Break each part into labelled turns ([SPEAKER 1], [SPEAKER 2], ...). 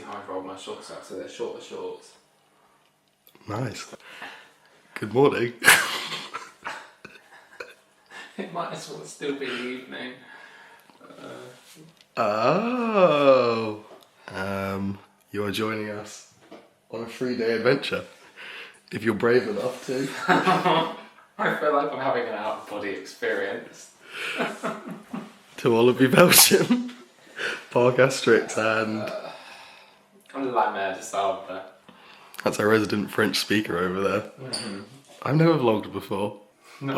[SPEAKER 1] I've rolled my shorts up so they're shorter shorts.
[SPEAKER 2] Nice. Good morning.
[SPEAKER 1] It might as well still be the evening.
[SPEAKER 2] You are joining us on a 3-day adventure, if you're brave enough to.
[SPEAKER 1] I feel like I'm having an out-of-body experience.
[SPEAKER 2] To Walibi Belgium, Parc, Asterix and...
[SPEAKER 1] La Mer de Sable.
[SPEAKER 2] That's our resident French speaker over there.
[SPEAKER 1] Mm-hmm.
[SPEAKER 2] I've never vlogged before.
[SPEAKER 1] No.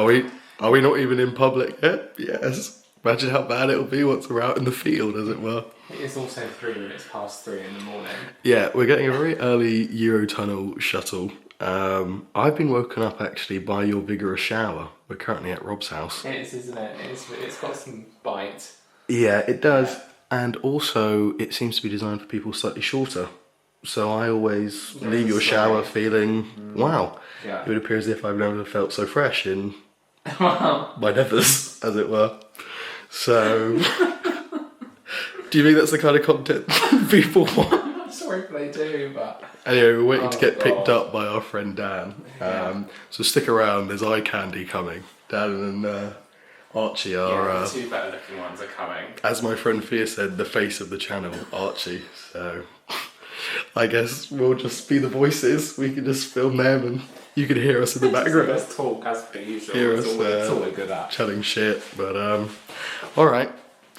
[SPEAKER 2] Are we not even in public yet? Yes. Imagine how bad it'll be once we're out in the field, as it were.
[SPEAKER 1] It is also 3 minutes past 3 in the morning.
[SPEAKER 2] Yeah, we're getting a very early Eurotunnel shuttle. I've been woken up actually by your vigorous shower. We're currently at Rob's house.
[SPEAKER 1] It is, isn't it? It's got some bite.
[SPEAKER 2] Yeah, it does. Yeah. And also, it seems to be designed for people slightly shorter. So I always leave your shower feeling, wow. Yeah. It would appear as if I've never felt so fresh in my nethers, as it were. So, do you think that's the kind of content people want?
[SPEAKER 1] I'm sorry if they do, but...
[SPEAKER 2] Anyway, we're waiting to get picked up by our friend Dan. So stick around, there's eye candy coming. Dan and Archie are...
[SPEAKER 1] Yeah, the 2 better looking ones are coming.
[SPEAKER 2] As my friend Fia said, the face of the channel, Archie. So, I guess we'll just be the voices. We can just film them and you can hear us in the background.
[SPEAKER 1] Let's talk as per usual.
[SPEAKER 2] Hear
[SPEAKER 1] it's
[SPEAKER 2] us
[SPEAKER 1] all we're good at.
[SPEAKER 2] chatting shit. But, alright.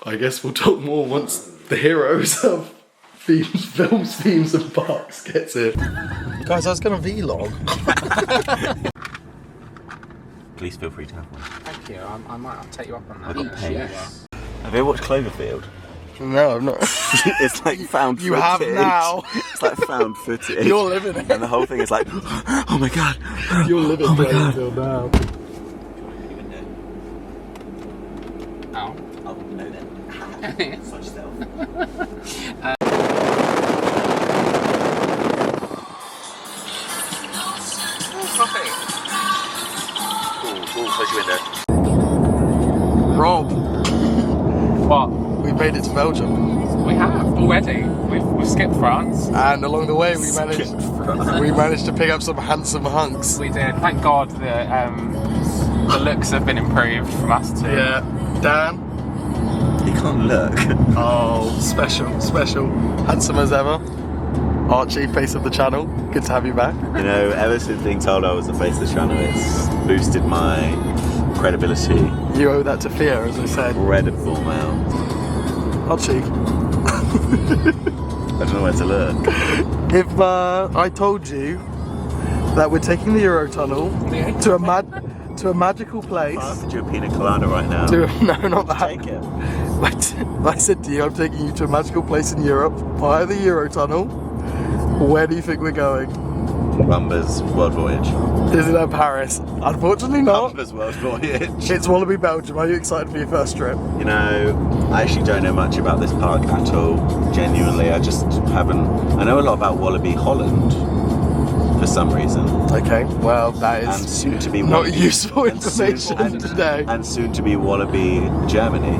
[SPEAKER 2] I guess we'll talk more once the heroes of films, themes and parks gets in. Guys, I was going to vlog.
[SPEAKER 3] Please feel free to have one.
[SPEAKER 1] Thank you. I might take you up on that.
[SPEAKER 3] Yes. Have you ever watched Cloverfield?
[SPEAKER 2] No, I've not.
[SPEAKER 3] It's like found footage.
[SPEAKER 2] You have now.
[SPEAKER 3] It's like found footage.
[SPEAKER 2] You're living it.
[SPEAKER 3] And the whole thing is like, oh my god.
[SPEAKER 2] You're living Cloverfield now.
[SPEAKER 1] Oh.
[SPEAKER 3] Oh, no then. Such stealth. Cool, close your window.
[SPEAKER 2] Rob,
[SPEAKER 1] What?
[SPEAKER 2] we made it to Belgium.
[SPEAKER 1] We have already. We've skipped France.
[SPEAKER 2] And along the way we managed to pick up some handsome hunks.
[SPEAKER 1] We did. Thank God the looks have been improved from us too.
[SPEAKER 2] Yeah. Dan?
[SPEAKER 3] You can't look.
[SPEAKER 2] Oh, special. Handsome as ever. Archie, face of the channel. Good to have you back.
[SPEAKER 3] You know, ever since being told I was the face of the channel, it's boosted my credibility.
[SPEAKER 2] You owe that to Fia, as I said.
[SPEAKER 3] Incredible amount.
[SPEAKER 2] Archie.
[SPEAKER 3] I don't know where to look.
[SPEAKER 2] If I told you that we're taking the Eurotunnel to a magical place.
[SPEAKER 3] I offered you a pina colada right now.
[SPEAKER 2] No, not that.
[SPEAKER 3] Take it.
[SPEAKER 2] I said to you, I'm taking you to a magical place in Europe via the Eurotunnel. Where do you think we're going?
[SPEAKER 3] Rumba's World Voyage.
[SPEAKER 2] Isn't that Paris? Unfortunately not.
[SPEAKER 3] Rumba's World Voyage.
[SPEAKER 2] It's Walibi Belgium. Are you excited for your first trip?
[SPEAKER 3] You know, I actually don't know much about this park at all. Genuinely, I just haven't. I know a lot about Walibi Holland for some reason.
[SPEAKER 2] Okay, well that is
[SPEAKER 3] and soon to be
[SPEAKER 2] not
[SPEAKER 3] Walibi,
[SPEAKER 2] useful information today.
[SPEAKER 3] And soon to be Walibi Germany.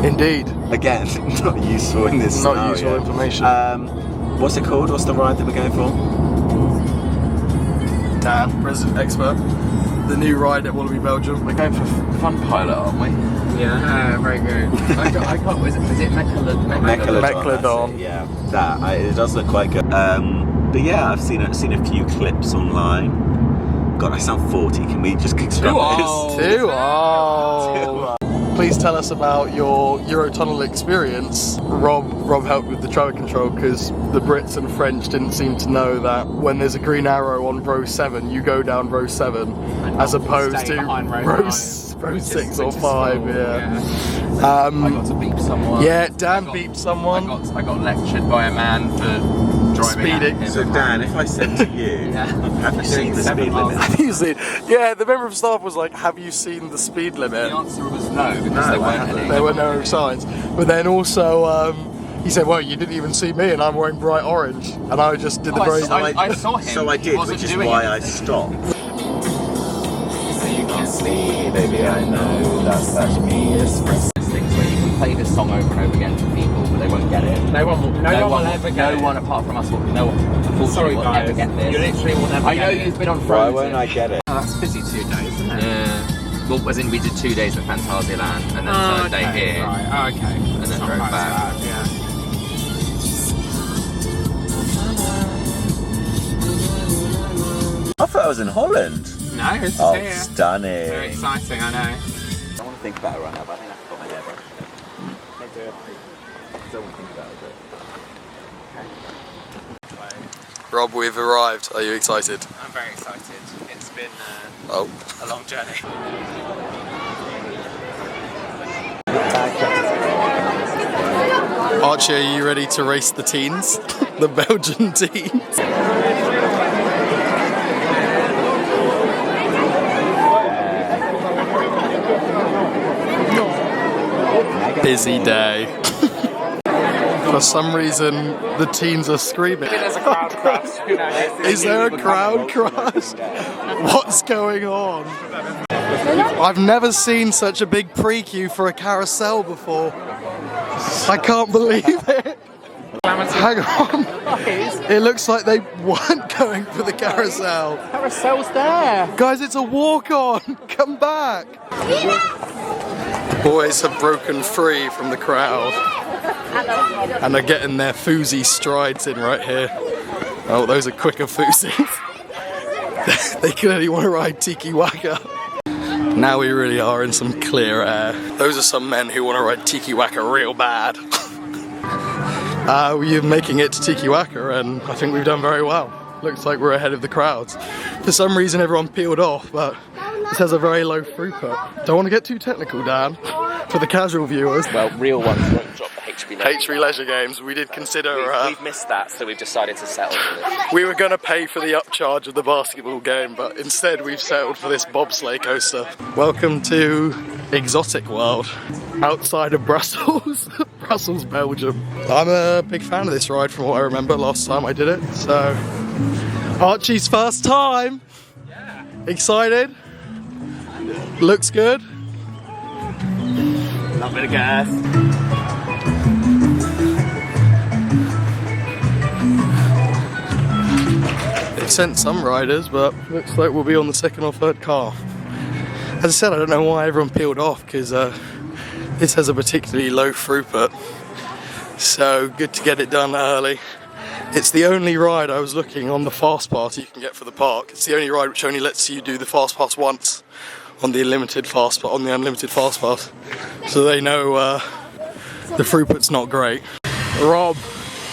[SPEAKER 2] Indeed.
[SPEAKER 3] Again, not useful in this scenario.
[SPEAKER 2] Not useful information.
[SPEAKER 3] What's it called? What's the ride that we're going for?
[SPEAKER 2] Dan, resident expert. The new ride at Walibi Belgium. We're going for Fun Pilot, aren't we?
[SPEAKER 1] Yeah, very good. I got was it Mecalodon?
[SPEAKER 2] Mecalodon.
[SPEAKER 3] Yeah, it does look quite good. But yeah, I've seen a few clips online. God, I sound 40. Can we just kick start this?
[SPEAKER 2] Too old. Please tell us about your Eurotunnel experience. Rob helped with the travel control because the Brits and French didn't seem to know that when there's a green arrow on row 7, you go down row 7 as opposed to row 6 or 5. Yeah.
[SPEAKER 1] I got to beep someone.
[SPEAKER 2] Yeah, Dan beeped someone.
[SPEAKER 1] I got lectured by a man for driving
[SPEAKER 2] speeding.
[SPEAKER 3] So Dan, if I said to you, have you seen the speed limit?
[SPEAKER 2] Have you seen? Yeah, the member of staff was like, "Have you seen the speed limit?"
[SPEAKER 1] The answer was no, because there weren't any.
[SPEAKER 2] There were no signs. But then also, he said, "Well, you didn't even see me, and I'm wearing bright orange." And I just did the very.
[SPEAKER 1] I saw him.
[SPEAKER 3] So I did, which is why I stopped.
[SPEAKER 1] So you can see, baby, I know that's me. It's things where you can
[SPEAKER 4] play this song over and over again to people, but they won't get it.
[SPEAKER 1] No one will ever get it.
[SPEAKER 4] No one apart from us will. No one. Unfortunately, will ever get this.
[SPEAKER 1] You literally will never.
[SPEAKER 4] I know you've been on Frozen.
[SPEAKER 3] Why won't I get it?
[SPEAKER 1] Oh, that's busy 2 days, isn't it?
[SPEAKER 4] Yeah. Well, as in we did 2 days at Phantasialand and then third day here.
[SPEAKER 1] Right. Oh, okay.
[SPEAKER 4] And then drove back.
[SPEAKER 1] Bad, yeah.
[SPEAKER 3] I thought I was in Holland.
[SPEAKER 1] No, it's
[SPEAKER 3] Oh,
[SPEAKER 1] here.
[SPEAKER 3] stunning.
[SPEAKER 1] Very exciting, I know.
[SPEAKER 3] I don't want to think about it right now, but I think I've got my hair back. I don't want to think about it.
[SPEAKER 2] Rob, we've arrived. Are you excited?
[SPEAKER 1] I'm very excited. It's been
[SPEAKER 2] Oh.
[SPEAKER 1] a long journey.
[SPEAKER 2] Archie, are you ready to race the teens? The Belgian teens? Busy day. For some reason, the teens are screaming.
[SPEAKER 1] Maybe there's a crowd crash. Who knows?
[SPEAKER 2] Is there a crowd crash? What's going on? I've never seen such a big pre-queue for a carousel before. I can't believe it. Hang on. It looks like they weren't going for the carousel.
[SPEAKER 1] Carousel's there.
[SPEAKER 2] Guys, it's a walk-on. Come back. Boys have broken free from the crowd and are getting their fousey strides in right here. Oh, those are quicker foosies. They clearly want to ride Tiki Waka. Now we really are in some clear air. Those are some men who want to ride Tiki Waka real bad. We're making it to Tiki Waka and I think we've done very well. Looks like we're ahead of the crowds. For some reason everyone peeled off, but this has a very low throughput. Don't want to get too technical, Dan, for the casual viewers.
[SPEAKER 4] Well, real ones won't drop the HB Leisure.
[SPEAKER 2] HB Leisure Games, we did consider...
[SPEAKER 4] We've missed that, so we've decided to settle for this.
[SPEAKER 2] we were going to pay for the upcharge of the basketball game, but instead we've settled for this bobsleigh coaster. Welcome to Exotic World, outside of Brussels. Brussels, Belgium. I'm a big fan of this ride from what I remember last time I did it, so... Archie's first time!
[SPEAKER 1] Yeah.
[SPEAKER 2] Excited? Looks good?
[SPEAKER 3] Not a bit of gas.
[SPEAKER 2] They've sent some riders, but looks like we'll be on the second or third car. As I said, I don't know why everyone peeled off, because this has a particularly low throughput. So good to get it done early. It's the only ride I was looking on the fast pass you can get for the park. It's the only ride which only lets you do the fast pass once on the unlimited fast pass. So they know the throughput's not great. Rob,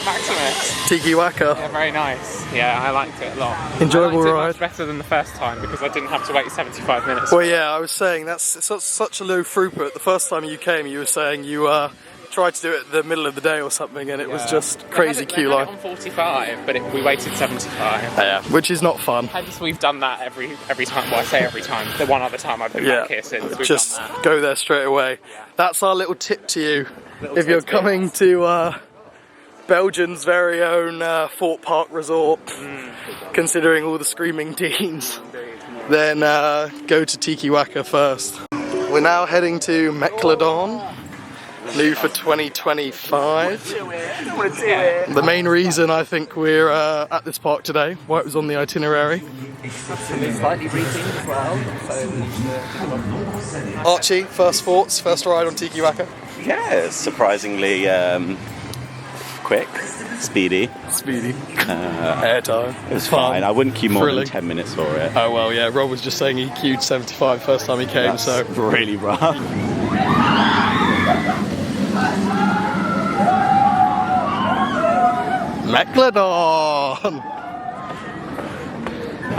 [SPEAKER 1] Maximus.
[SPEAKER 2] Tiki Waka.
[SPEAKER 1] Yeah, very nice. Yeah, I liked it a lot.
[SPEAKER 2] Enjoyable
[SPEAKER 1] I liked it
[SPEAKER 2] ride.
[SPEAKER 1] much better than the first time because I didn't have to wait 75 minutes.
[SPEAKER 2] Well, yeah, I was saying that's such a low throughput. The first time you came, you were saying you tried to do it at the middle of the day or something, and it was just crazy queue line.
[SPEAKER 1] They had it on 45, but we waited 75.
[SPEAKER 2] Yeah, which is not fun.
[SPEAKER 1] Hence, we've done that every time. Well, I say every time. The one other time I've been back here since. We've
[SPEAKER 2] just
[SPEAKER 1] done that.
[SPEAKER 2] go there straight away.
[SPEAKER 1] Yeah.
[SPEAKER 2] That's our little tip to you. If you're coming to Belgium's very own Fort Park Resort, considering all the screaming teens, then go to Tiki Waka first. We're now heading to Mecalodon, new for 2025. The main reason I think we're at this park today, why it was on the itinerary.
[SPEAKER 4] Slightly rethemed as well.
[SPEAKER 2] Archie, first thoughts, first ride on Tiki Waka?
[SPEAKER 3] Yeah, it's surprisingly quick, speedy.
[SPEAKER 2] Airtime.
[SPEAKER 3] It was fine. I wouldn't queue more
[SPEAKER 2] Thrilling.
[SPEAKER 3] than 10 minutes for it.
[SPEAKER 2] Oh well, yeah, Rob was just saying he queued 75 first time he came,
[SPEAKER 3] That's
[SPEAKER 2] so...
[SPEAKER 3] really rough.
[SPEAKER 2] Mecalodon!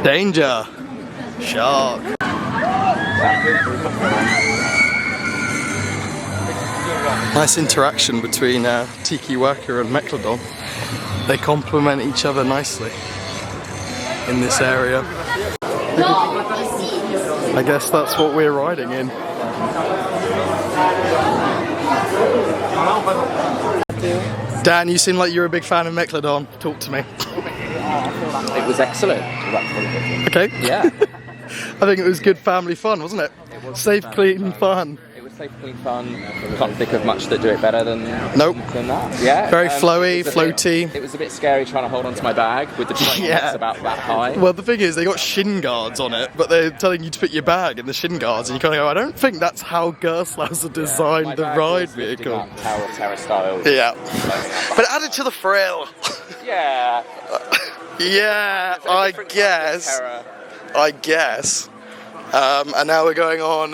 [SPEAKER 2] Danger! Shark! Nice interaction between Tiki Waka and Mecalodon. They complement each other nicely in this area. I guess that's what we're riding in. Dan, you seem like you're a big fan of Mecalodon. Talk to me.
[SPEAKER 4] It was excellent.
[SPEAKER 2] Okay.
[SPEAKER 4] Yeah.
[SPEAKER 2] I think it was good family fun, wasn't it? Safe, clean fun.
[SPEAKER 4] It was safe, clean fun. Can't think of much that do it better than
[SPEAKER 2] Nope.
[SPEAKER 4] than that. Yeah.
[SPEAKER 2] Very flowy,
[SPEAKER 4] it was a bit-
[SPEAKER 2] floaty.
[SPEAKER 4] It was a bit scary trying to hold onto my bag with the train that's about that high.
[SPEAKER 2] Well, the thing is, they got shin guards on it, but they're telling you to put your bag in the shin guards, and you kind of go, I don't think that's how Gerstlauser designed
[SPEAKER 4] My
[SPEAKER 2] the
[SPEAKER 4] bag
[SPEAKER 2] ride
[SPEAKER 4] was lifting
[SPEAKER 2] vehicle.
[SPEAKER 4] up Tower of Terror style.
[SPEAKER 2] Yeah. But added to the thrill.
[SPEAKER 4] Yeah.
[SPEAKER 2] Yeah, I
[SPEAKER 4] Different
[SPEAKER 2] guess.
[SPEAKER 4] terror.
[SPEAKER 2] I guess. And now we're going on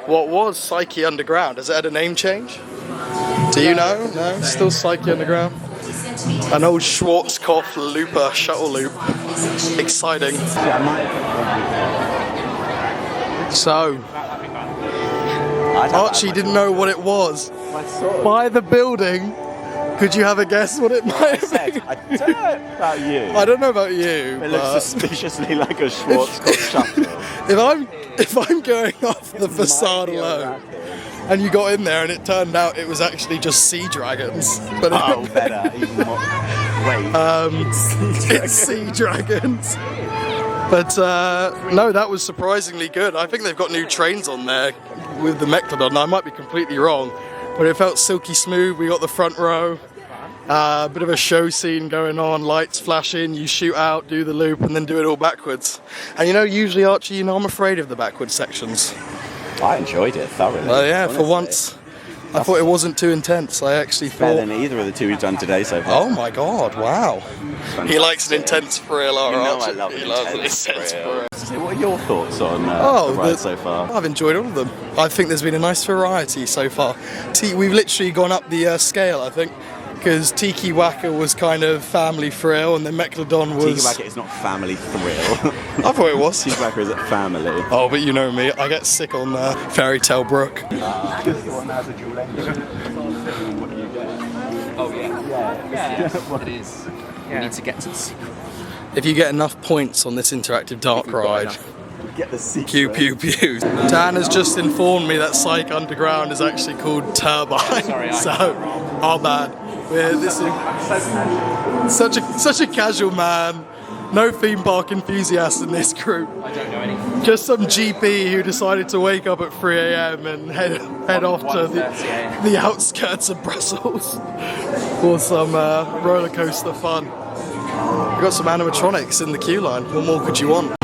[SPEAKER 2] what was Psyche Underground. Has it had a name change? Do you know? No? Still Psyche Underground? An old Schwarzkopf looper, shuttle loop. Exciting. So, Archie didn't know what it was. By the building, could you have a guess what it might have been?
[SPEAKER 3] I don't know about you.
[SPEAKER 2] I don't know about you,
[SPEAKER 3] It
[SPEAKER 2] but
[SPEAKER 3] looks suspiciously like a Schwarzkopf shuttle.
[SPEAKER 2] if I'm going off the facade alone, and you got in there and it turned out it was actually just sea dragons. But
[SPEAKER 3] Oh, better. Even more. Wait.
[SPEAKER 2] it's sea dragons. But no, that was surprisingly good. I think they've got new trains on there with the Mecalodon. I might be completely wrong, but it felt silky smooth. We got the front row. Bit of a show scene going on, lights flashing, you shoot out, do the loop, and then do it all backwards. And you know, usually, Archie, you know, I'm afraid of the backwards sections.
[SPEAKER 3] I enjoyed it thoroughly.
[SPEAKER 2] Well, yeah, for
[SPEAKER 3] honestly.
[SPEAKER 2] once, I thought it wasn't too intense. I actually
[SPEAKER 3] Better
[SPEAKER 2] thought,
[SPEAKER 3] than either of the two we've done today so far.
[SPEAKER 2] oh my god, wow. He likes an intense thrill, our
[SPEAKER 3] You know
[SPEAKER 2] Archie.
[SPEAKER 3] I love
[SPEAKER 2] He
[SPEAKER 3] an
[SPEAKER 2] loves an
[SPEAKER 3] intense
[SPEAKER 2] intense
[SPEAKER 3] thrill.
[SPEAKER 2] thrill.
[SPEAKER 3] So what are your thoughts on the ride so far?
[SPEAKER 2] I've enjoyed all of them. I think there's been a nice variety so far. We've literally gone up the scale, I think, because Tiki Waka was kind of family thrill, and then Mecalodon was...
[SPEAKER 3] Tiki Waka is not family thrill.
[SPEAKER 2] I thought it was.
[SPEAKER 3] Tiki Waka is a family.
[SPEAKER 2] Oh, but you know me, I get sick on Fairy Tale Brook.
[SPEAKER 4] Oh yeah. Yeah. It is. We need to get to the secret.
[SPEAKER 2] If you get enough points on this interactive dark ride,
[SPEAKER 3] Get the secret.
[SPEAKER 2] pew pew pew. Dan has just informed me that Psych Underground is actually called Turbine.
[SPEAKER 4] Sorry,
[SPEAKER 2] so, our bad. This is such a casual man. No theme park enthusiast in this group.
[SPEAKER 4] I don't know anything.
[SPEAKER 2] Just some GP who decided to wake up at 3 a.m. and head off to
[SPEAKER 4] 1:30 a.m.
[SPEAKER 2] the outskirts of Brussels for some roller coaster fun. We've got some animatronics in the queue line. What more could you want?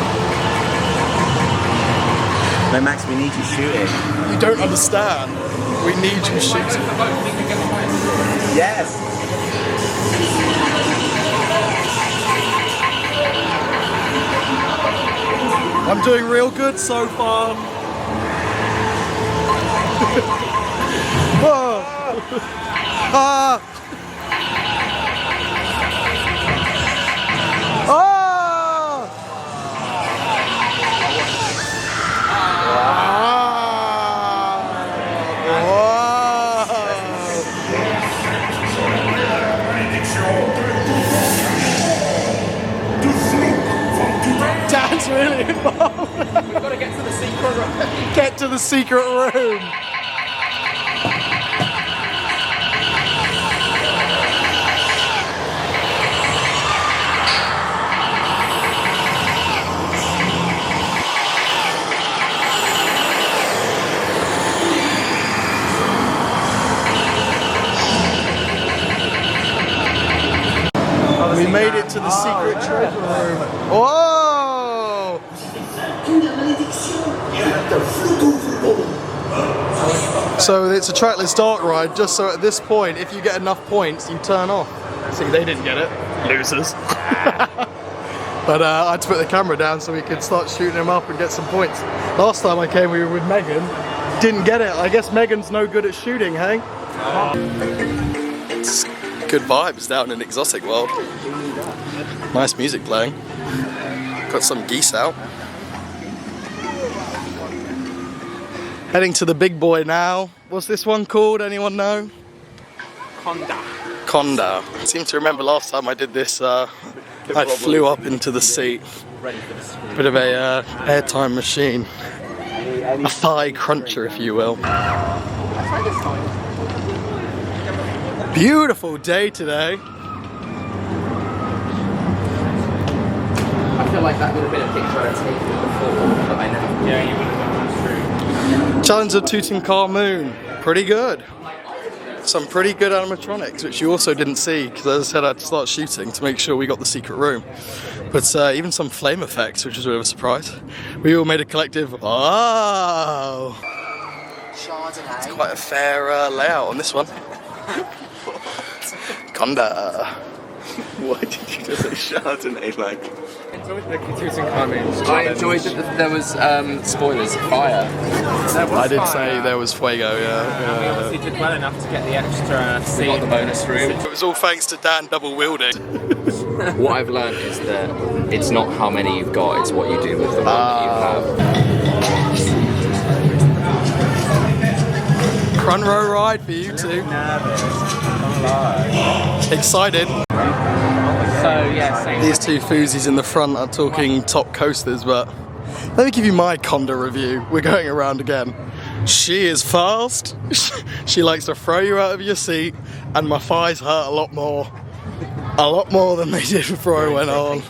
[SPEAKER 3] No, Max, we need you shooting.
[SPEAKER 2] You don't understand. We need you shooting.
[SPEAKER 3] Yes.
[SPEAKER 2] I'm doing real good so far. Whoa. Ah. Ah. Dan's really involved.
[SPEAKER 4] We've got to get to the secret room.
[SPEAKER 2] Get to the secret room. We made it to the secret treasure room. Whoa! So it's a trackless dark ride, just so at this point, if you get enough points, you turn off. See, they didn't get it. Losers. But I had to put the camera down so we could start shooting them up and get some points. Last time I came, we were with Megan. Didn't get it. I guess Megan's no good at shooting, hey? It's good vibes down in Exotic World. Nice music playing. Got some geese out. Heading to the big boy now. What's this one called? Anyone know?
[SPEAKER 4] Kondaa.
[SPEAKER 2] Kondaa. I seem to remember last time I did this, I flew up into the seat. Bit of a airtime machine. A thigh cruncher, if you will. Beautiful day today.
[SPEAKER 4] I feel like that would have been a picture I'd taken before, but I never. Yeah, you would have done that.
[SPEAKER 2] Challenge of Tutankhamun, pretty good. Some pretty good animatronics, which you also didn't see, because as I said, I had to start shooting to make sure we got the secret room. But even some flame effects, which was a bit of a surprise. We all made a collective, oh! It's quite a fair layout on this one. Kondaa.
[SPEAKER 3] Why did you just say Chardonnay like?
[SPEAKER 1] I enjoyed the Tutankhamun.
[SPEAKER 4] I enjoyed that there was spoilers, fire.
[SPEAKER 2] I did say there was fuego,
[SPEAKER 1] We
[SPEAKER 2] yeah.
[SPEAKER 1] obviously did well enough to get the extra scene.
[SPEAKER 4] Got the bonus room.
[SPEAKER 2] It was all thanks to Dan double wielding.
[SPEAKER 4] What I've learned is that it's not how many you've got, it's what you do with the one that you have.
[SPEAKER 2] Front row ride for you two. Excited.
[SPEAKER 1] So yeah, same.
[SPEAKER 2] These two foosies in the front are talking top coasters, but let me give you my Kondaa review. We're going around again. She is fast. She likes to throw you out of your seat, and my thighs hurt a lot more than they did before I went on.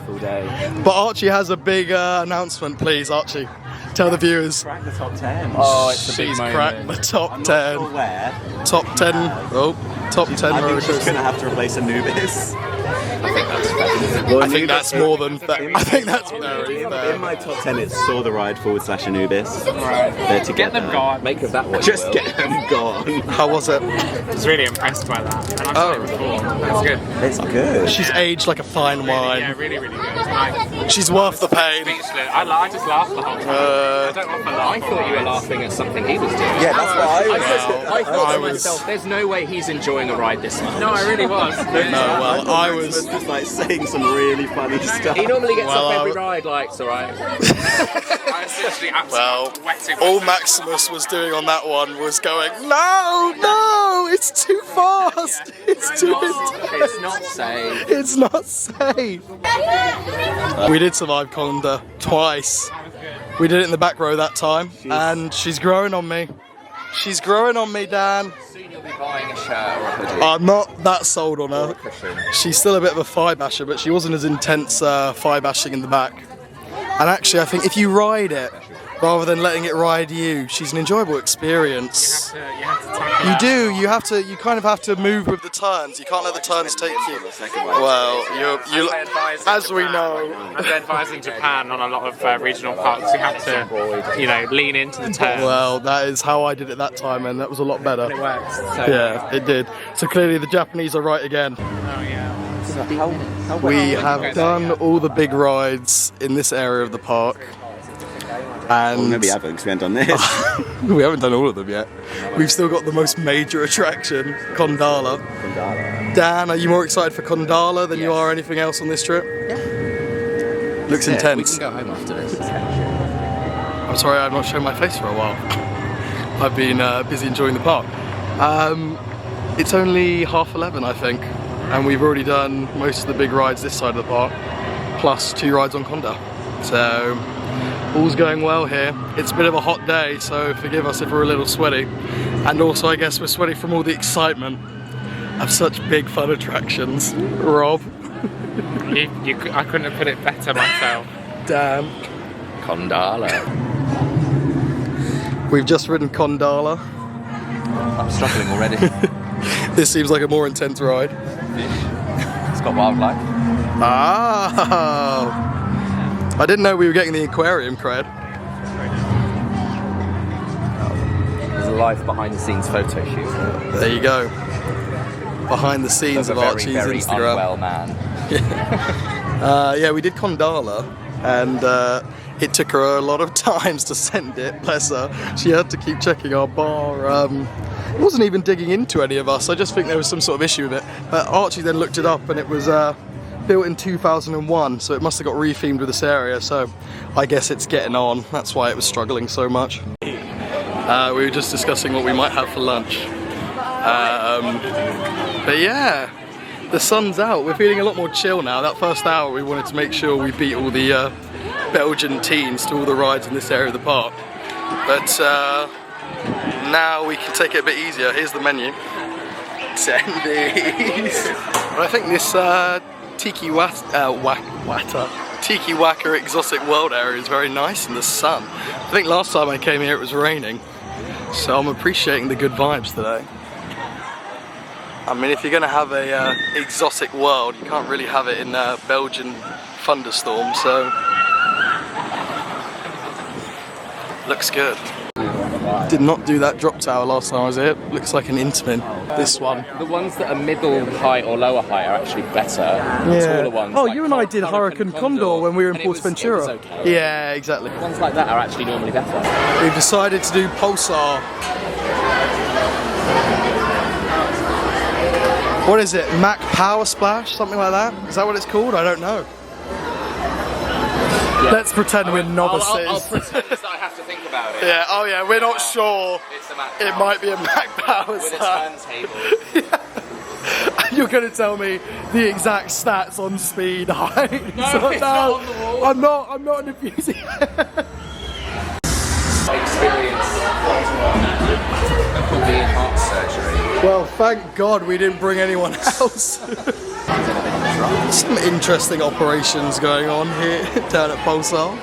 [SPEAKER 2] But Archie has a big announcement, please, Archie. Tell the viewers.
[SPEAKER 3] Crack the top 10.
[SPEAKER 4] Oh, it's a big
[SPEAKER 2] She's
[SPEAKER 4] moment.
[SPEAKER 2] cracked the top 10.
[SPEAKER 3] Where?
[SPEAKER 2] Top 10. Oh, top 10
[SPEAKER 3] I
[SPEAKER 2] roller
[SPEAKER 3] think she's
[SPEAKER 2] coaster.
[SPEAKER 3] gonna have to replace Anubis.
[SPEAKER 4] I think that's fair.
[SPEAKER 2] I think that's more than fair. I think that's very fair.
[SPEAKER 3] In my top 10, it's Saw the Ride / Anubis. They're together.
[SPEAKER 1] Get them gone.
[SPEAKER 4] Make of that what
[SPEAKER 3] Just
[SPEAKER 4] you will.
[SPEAKER 3] get them gone.
[SPEAKER 2] How was it?
[SPEAKER 1] I was really impressed by that. And I've seen it before. That's good.
[SPEAKER 3] It's good.
[SPEAKER 2] She's aged like a fine wine.
[SPEAKER 1] Yeah, really, really good. Like,
[SPEAKER 2] She's worth the pain.
[SPEAKER 1] speechless. I just laughed the whole time. I don't laugh a lot.
[SPEAKER 4] I thought you were laughing at something he was doing.
[SPEAKER 3] Yeah, that's what I was.
[SPEAKER 4] I thought
[SPEAKER 2] I
[SPEAKER 4] to
[SPEAKER 2] was-
[SPEAKER 4] myself, there's no way he's enjoying a ride this much.
[SPEAKER 1] No, I really was.
[SPEAKER 2] No, well, I was.
[SPEAKER 3] just like saying some really funny stuff.
[SPEAKER 4] He normally gets
[SPEAKER 2] Well,
[SPEAKER 4] up every ride like, it's alright.
[SPEAKER 1] I was literally absolutely wetting
[SPEAKER 2] All
[SPEAKER 1] myself.
[SPEAKER 2] Maximus was doing on that one was going, no, it's too fast. It's too intense.
[SPEAKER 4] It's not safe.
[SPEAKER 2] It's not safe. We did survive Kondaa twice. We did it in the back row that time, and she's growing on me. She's growing on me, Dan.
[SPEAKER 4] Soon you'll be buying a shirt or a hoodie.
[SPEAKER 2] I'm not that sold on her.
[SPEAKER 4] Cushion.
[SPEAKER 2] She's still a bit of a thigh basher, but she wasn't as intense thigh bashing in the back. And actually, I think if you ride it, rather than letting it ride you, she's an enjoyable experience.
[SPEAKER 1] You have to tackle
[SPEAKER 2] You
[SPEAKER 1] that.
[SPEAKER 2] do. You kind of have to move with the turns. You can't let the turns take you. Well, you, as we know.
[SPEAKER 1] As they advise in Japan on a lot of regional parks, you have to, lean into the turn.
[SPEAKER 2] Well, that is how I did it that time, and that was a lot better.
[SPEAKER 1] It works. So,
[SPEAKER 2] Yeah, it did. So clearly the Japanese are right again.
[SPEAKER 1] Oh yeah.
[SPEAKER 2] We have done all the big rides in this area of the park. And
[SPEAKER 3] No, we haven't, because we haven't done this.
[SPEAKER 2] we haven't done all of them yet. We've still got the most major attraction, Kondaa. Dan, are you more excited for Kondaa than you are anything else on this trip? Yeah. Looks
[SPEAKER 4] We
[SPEAKER 2] intense.
[SPEAKER 4] can go home after this.
[SPEAKER 2] I'm sorry I've not shown my face for a while. I've been busy enjoying the park. It's only 11:30, I think, and we've already done most of the big rides this side of the park, plus 2 rides on Kondaa. So all's going well here. It's a bit of a hot day, so forgive us if we're a little sweaty. And also I guess we're sweaty from all the excitement of such big fun attractions. Rob.
[SPEAKER 1] I couldn't have put it better myself.
[SPEAKER 2] Dan.
[SPEAKER 4] Kondaa.
[SPEAKER 2] We've just ridden Kondaa.
[SPEAKER 4] I'm struggling already.
[SPEAKER 2] This seems like a more intense ride.
[SPEAKER 4] It's got wildlife.
[SPEAKER 2] Ah! I didn't know we were getting the aquarium cred.
[SPEAKER 4] There's a live behind the scenes photo shoot.
[SPEAKER 2] There you go. Behind the scenes
[SPEAKER 4] Of
[SPEAKER 2] of
[SPEAKER 4] a
[SPEAKER 2] Archie's
[SPEAKER 4] very
[SPEAKER 2] Instagram.
[SPEAKER 4] unwell man.
[SPEAKER 2] Yeah, we did Kondaa, and it took her a lot of times to send it, bless her. She had to keep checking our bar. It wasn't even digging into any of us. I just think there was some sort of issue with it. Archie then looked it up, and it was built in 2001, so it must have got rethemed with this area, so I guess it's getting on. That's why it was struggling so much. We were just discussing what we might have for lunch. But yeah, the sun's out. We're feeling a lot more chill now. That first hour we wanted to make sure we beat all the Belgian teens to all the rides in this area of the park. But now we can take it a bit easier. Here's the menu. Tendies. But I think this Tiki Waka Exotic World area is very nice in the sun. I think last time I came here it was raining. So I'm appreciating the good vibes today. I mean, if you're going to have a exotic world, you can't really have it in a Belgian thunderstorm, so looks good. Did not do that drop tower last time I was here. Looks like an Intamin. This one.
[SPEAKER 4] The ones that are middle height or lower height are actually better. The taller ones.
[SPEAKER 2] Oh,
[SPEAKER 4] like
[SPEAKER 2] you and I did Hurricane Condor when we were in Portaventura.
[SPEAKER 4] It was okay.
[SPEAKER 2] Yeah, exactly.
[SPEAKER 4] Ones like that are actually normally better.
[SPEAKER 2] We've decided to do Pulsar. What is it? Mac Power Splash? Something like that? Is that what it's called? I don't know. Yeah. Let's pretend we're novices.
[SPEAKER 4] I'll pretend that I have to think about it.
[SPEAKER 2] Yeah, oh yeah, we're not sure.
[SPEAKER 4] It's a Mac
[SPEAKER 2] It might be a Mac Power
[SPEAKER 4] with
[SPEAKER 2] Splash.
[SPEAKER 4] a turntable.
[SPEAKER 2] Yeah. You're going to tell me the exact stats on speed, height.
[SPEAKER 4] No,
[SPEAKER 2] So,
[SPEAKER 4] it's not on the wall.
[SPEAKER 2] I'm not an enthusiast.
[SPEAKER 4] Experience being heart surgery.
[SPEAKER 2] Well, thank God we didn't bring anyone else. Some interesting operations going on here down at Pulsar.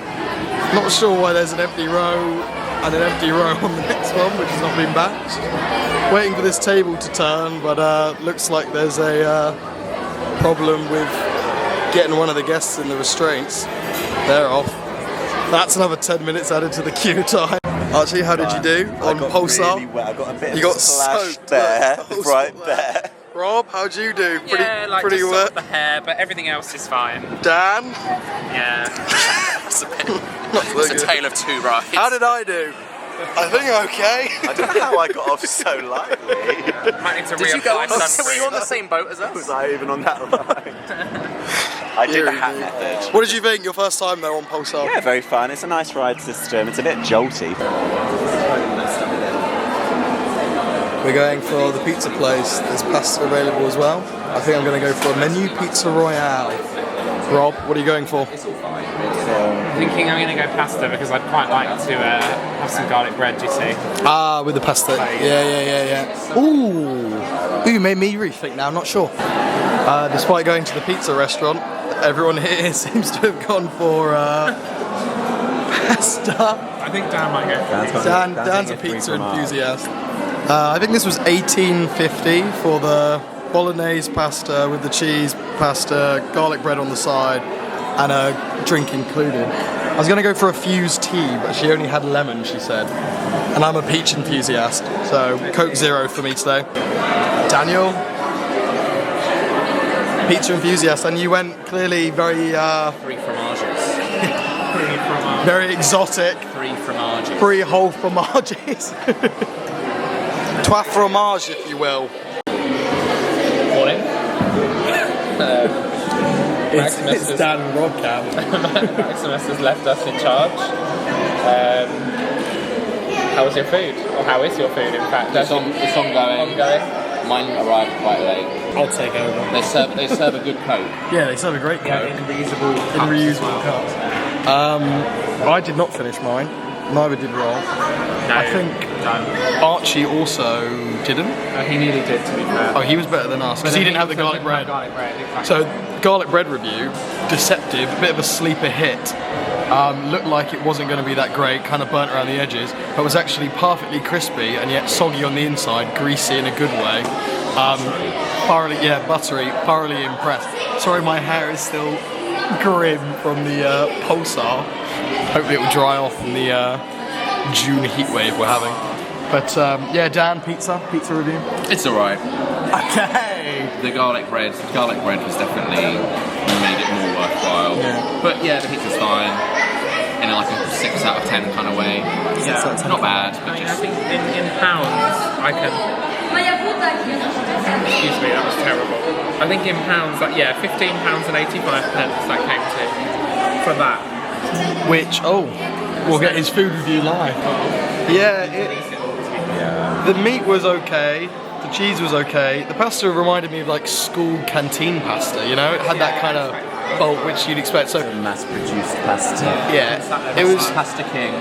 [SPEAKER 2] Not sure why there's an empty row and an empty row on the next one, which has not been batched. Waiting for this table to turn, but looks like there's a problem with getting one of the guests in the restraints. They're off. That's another 10 minutes added to the queue time. Archie, how did you do on Pulsar?
[SPEAKER 3] Really wet. I got a bit
[SPEAKER 2] You
[SPEAKER 3] of
[SPEAKER 2] got
[SPEAKER 3] splash
[SPEAKER 2] soaked
[SPEAKER 3] there,
[SPEAKER 2] there.
[SPEAKER 3] right there.
[SPEAKER 2] Rob, how'd you do?
[SPEAKER 1] Pretty just sort of the hair, but everything else is fine.
[SPEAKER 2] Dan?
[SPEAKER 1] Yeah.
[SPEAKER 4] It's a bit.
[SPEAKER 2] Not so
[SPEAKER 4] It's
[SPEAKER 2] good.
[SPEAKER 4] a tale of two rides.
[SPEAKER 2] How did I do? I think okay.
[SPEAKER 3] I don't know how I got off so lightly.
[SPEAKER 1] Might need to
[SPEAKER 4] Did you go on?
[SPEAKER 1] reapply
[SPEAKER 4] Were you on
[SPEAKER 1] sunscreen.
[SPEAKER 4] the same boat as us?
[SPEAKER 3] Was I even on that line? I did the hat method.
[SPEAKER 2] What did you think? Your first time though on Pulsar?
[SPEAKER 3] Yeah, very fun. It's a nice ride system. It's a bit jolty.
[SPEAKER 2] We're going for the pizza place. There's pasta available as well. I think I'm going to go for a menu pizza royale. Rob, what are you going for?
[SPEAKER 1] I'm thinking I'm going to go pasta because I'd quite like to have some garlic bread, do you see?
[SPEAKER 2] Ah, with the pasta. Yeah. Ooh, you made me rethink now. I'm not sure. Despite going to the pizza restaurant, everyone here seems to have gone for pasta.
[SPEAKER 1] I think Dan might go for
[SPEAKER 2] Dan's a pizza enthusiast. I think this was $18.50 for the bolognese pasta with the cheese pasta, garlic bread on the side, and a drink included. I was going to go for a fused tea, but she only had lemon, she said. And I'm a peach enthusiast, so Coke Zero for me today. Daniel, pizza enthusiast, and you went clearly very...
[SPEAKER 4] 3 fromages.
[SPEAKER 2] very exotic.
[SPEAKER 4] 3 fromages.
[SPEAKER 2] 3 whole fromages. Trois fromage, if you will.
[SPEAKER 1] Morning.
[SPEAKER 2] It's Dan and Rob Cam.
[SPEAKER 1] Maximus has left us in charge. How was your food? Or how is your food, in fact?
[SPEAKER 4] It's ongoing. Mine arrived quite late.
[SPEAKER 2] I'll take over.
[SPEAKER 4] They serve a good Coke.
[SPEAKER 2] Yeah, they serve a great Coke.
[SPEAKER 1] In reusable
[SPEAKER 2] Reusable cups. I did not finish mine. Neither did Rob.
[SPEAKER 1] No,
[SPEAKER 2] I think Archie also didn't.
[SPEAKER 1] he nearly did, to be fair.
[SPEAKER 2] Oh, he was better than us because he didn't have the garlic bread.
[SPEAKER 1] Exactly.
[SPEAKER 2] So, garlic bread review, deceptive, a bit of a sleeper hit. Looked like it wasn't going to be that great, kind of burnt around the edges, but was actually perfectly crispy and yet soggy on the inside, greasy in a good way. Buttery, thoroughly impressed. Sorry, my hair is still grim from the Pulsar. Hopefully it will dry off in the June heat wave we're having. But Dan, pizza review.
[SPEAKER 4] It's alright.
[SPEAKER 2] Okay.
[SPEAKER 4] The garlic bread was definitely made it more worthwhile.
[SPEAKER 2] Yeah.
[SPEAKER 4] But yeah, the pizza's fine. In like a 6 out of 10 kind of way.
[SPEAKER 1] Yeah,
[SPEAKER 4] Not bad.
[SPEAKER 1] I mean, I think in pounds, I can... Excuse me, that was terrible. I think in pounds, £15.85 that came to for that.
[SPEAKER 2] Which, we'll get his food review live. The meat was okay, the cheese was okay. The pasta reminded me of like school canteen pasta, you know? It had that kind of bulk which you'd expect. So
[SPEAKER 3] Mass-produced pasta.
[SPEAKER 2] yeah, it was
[SPEAKER 4] Pasta King.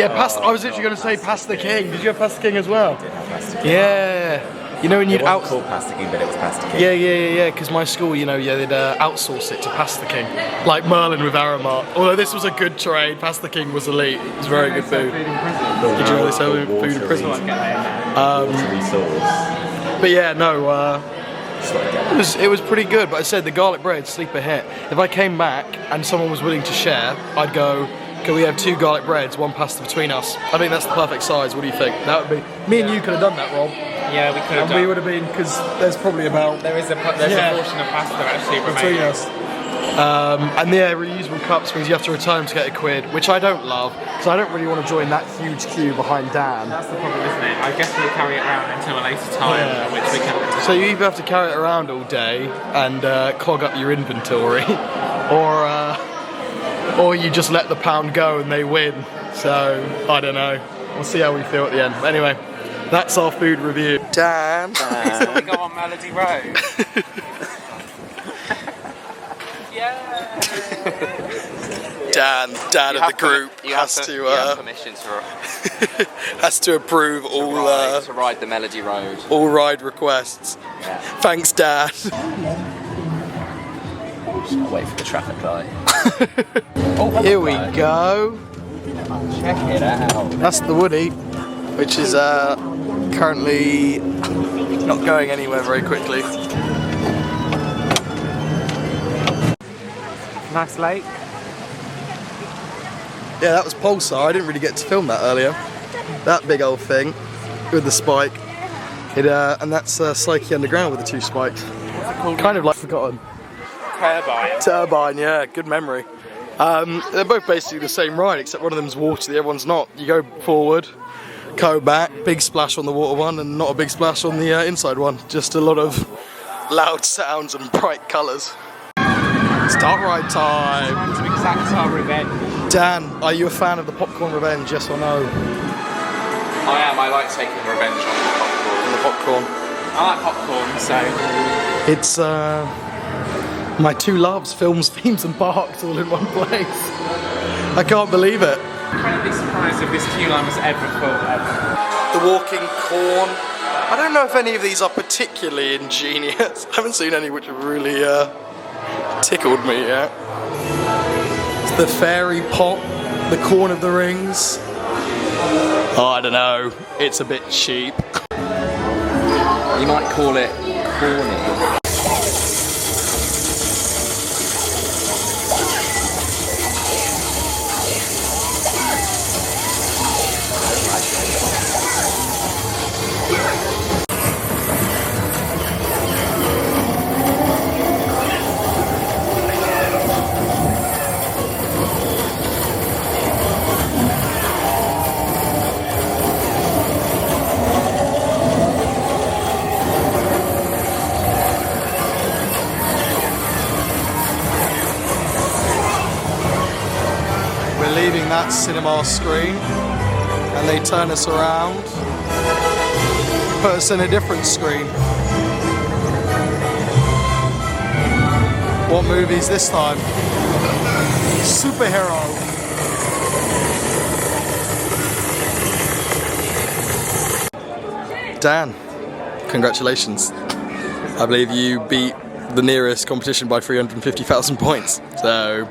[SPEAKER 2] pasta. I was literally going to say Pasta King. Did you have Pasta King as well?
[SPEAKER 3] I did have pasta.
[SPEAKER 2] Yeah. You know when you'd
[SPEAKER 3] It wasn't called Pasta King, but it was Pasta King.
[SPEAKER 2] Yeah, because my school, you know, they'd outsource it to Pasta King. Like Merlin with Aramat. Although this was a good trade, Pasta King was elite. It was very good food. Did you know they sell food in prison? But yeah, no, it was pretty good, but I said the garlic bread, sleeper hit. If I came back and someone was willing to share, I'd go, can we have 2 garlic breads, 1 pasta between us? I think that's the perfect size. What do you think? That would be. Me and you could have done that, Rob.
[SPEAKER 1] Yeah, we could have
[SPEAKER 2] And we would have been, because there's probably about...
[SPEAKER 1] There's a portion of pasta actually
[SPEAKER 2] between
[SPEAKER 1] remaining.
[SPEAKER 2] us. And yeah, reusable cups means you have to return to get a quid, which I don't love, because I don't really want to join that huge queue behind Dan.
[SPEAKER 1] That's the problem, isn't it? I guess we'll carry it around until a later time, at which we can...
[SPEAKER 2] So you either have to carry it around all day and clog up your inventory, or you just let the pound go and they win. So, I don't know. We'll see how we feel at the end. But anyway, that's our food review. Dan!
[SPEAKER 1] So we go on Melody Road.
[SPEAKER 2] Dan of the group has to
[SPEAKER 4] permission to
[SPEAKER 2] has to approve all
[SPEAKER 4] to ride the Melody Road.
[SPEAKER 2] All ride requests.
[SPEAKER 4] Yeah.
[SPEAKER 2] Thanks, Dan.
[SPEAKER 4] Just wait for the traffic light.
[SPEAKER 2] Here we go.
[SPEAKER 4] Check it out.
[SPEAKER 2] That's the Woody, which is currently not going anywhere very quickly.
[SPEAKER 1] Nice lake.
[SPEAKER 2] Yeah, that was Pulsar. I didn't really get to film that earlier. That big old thing with the spike. And that's Psyche Underground with the 2 spikes.
[SPEAKER 1] What's it called?
[SPEAKER 2] Kind of like forgotten. Turbine, yeah, good memory. They're both basically the same ride, except one of them's water, the other one's not. You go forward, go back, big splash on the water one, and not a big splash on the inside one. Just a lot of loud sounds and bright colours. Start ride time!
[SPEAKER 1] Time to exact our revenge.
[SPEAKER 2] Dan, are you a fan of the popcorn revenge, yes or no?
[SPEAKER 4] I am. I like taking revenge on the popcorn.
[SPEAKER 1] I like popcorn, so...
[SPEAKER 2] It's my 2 loves, films, themes and parks all in one place. I can't believe it.
[SPEAKER 1] Incredibly surprised if this queue line was ever full, ever.
[SPEAKER 2] The walking corn. I don't know if any of these are particularly ingenious. I haven't seen any which have really tickled me yet. It's the fairy pot, the corn of the rings. Oh, I don't know. It's a bit cheap.
[SPEAKER 4] You might call it corny.
[SPEAKER 2] Leaving that cinema screen and they turn us around, put us in a different screen. What movie's this time? Superhero. Dan, congratulations. I believe you beat the nearest competition by 350,000 points. So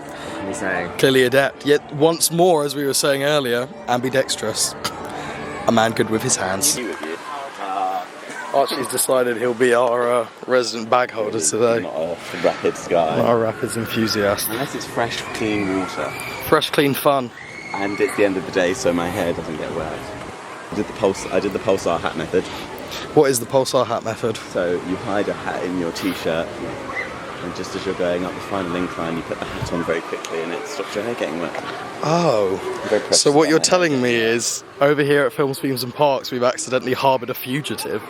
[SPEAKER 2] clearly adept, yet once more, as we were saying earlier, ambidextrous. A man good with his hands. Archie's decided he'll be our resident bag holder today.
[SPEAKER 3] Not a rapids guy.
[SPEAKER 2] Not a rapids enthusiast.
[SPEAKER 3] Unless it's fresh, clean water.
[SPEAKER 2] Fresh, clean fun.
[SPEAKER 3] And it's the end of the day, so my hair doesn't get wet. I did the pulsar hat method.
[SPEAKER 2] What is the pulsar hat method?
[SPEAKER 3] So you hide a hat in your t-shirt, and just as you're going up the final incline, you put the hat on very quickly, and it stops your hair getting wet.
[SPEAKER 2] Oh,
[SPEAKER 3] Very precious
[SPEAKER 2] so what you're
[SPEAKER 3] about my
[SPEAKER 2] telling me is, over here at Films, Themes and Parks, we've accidentally harboured a fugitive.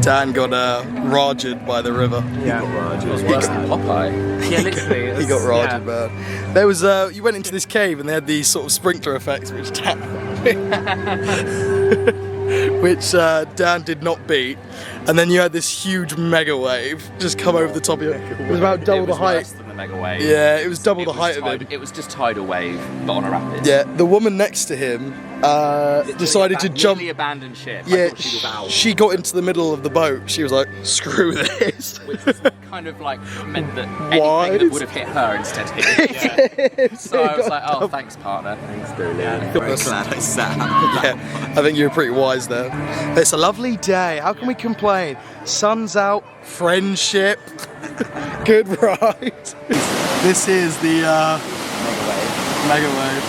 [SPEAKER 2] Dan got rajed by the river.
[SPEAKER 1] Yeah.
[SPEAKER 3] It was worse than Popeye.
[SPEAKER 1] Yeah, literally.
[SPEAKER 2] He got rajed, man. There was, you went into this cave and they had these sort of sprinkler effects which Dan did not beat. And then you had this huge mega wave just come over the top of you. It was about double the height.
[SPEAKER 4] the mega wave.
[SPEAKER 2] Yeah, it was double the height of him.
[SPEAKER 4] It was just tidal wave, but on a rapid.
[SPEAKER 2] Yeah, the woman next to him decided to jump.
[SPEAKER 4] Literally abandoned ship.
[SPEAKER 2] Yeah,
[SPEAKER 4] I thought she was out.
[SPEAKER 2] she got into the middle of the boat. She was like, "Screw this."
[SPEAKER 4] Which was kind of like meant that anything that would have hit her instead hit him. So I was like, oh, thanks, partner. Thanks,
[SPEAKER 3] Yeah, very glad I sat.
[SPEAKER 2] Yeah, I think you were pretty wise there. It's a lovely day. How can we complain? Sun's out, friendship, good ride. This is the Mega Wave.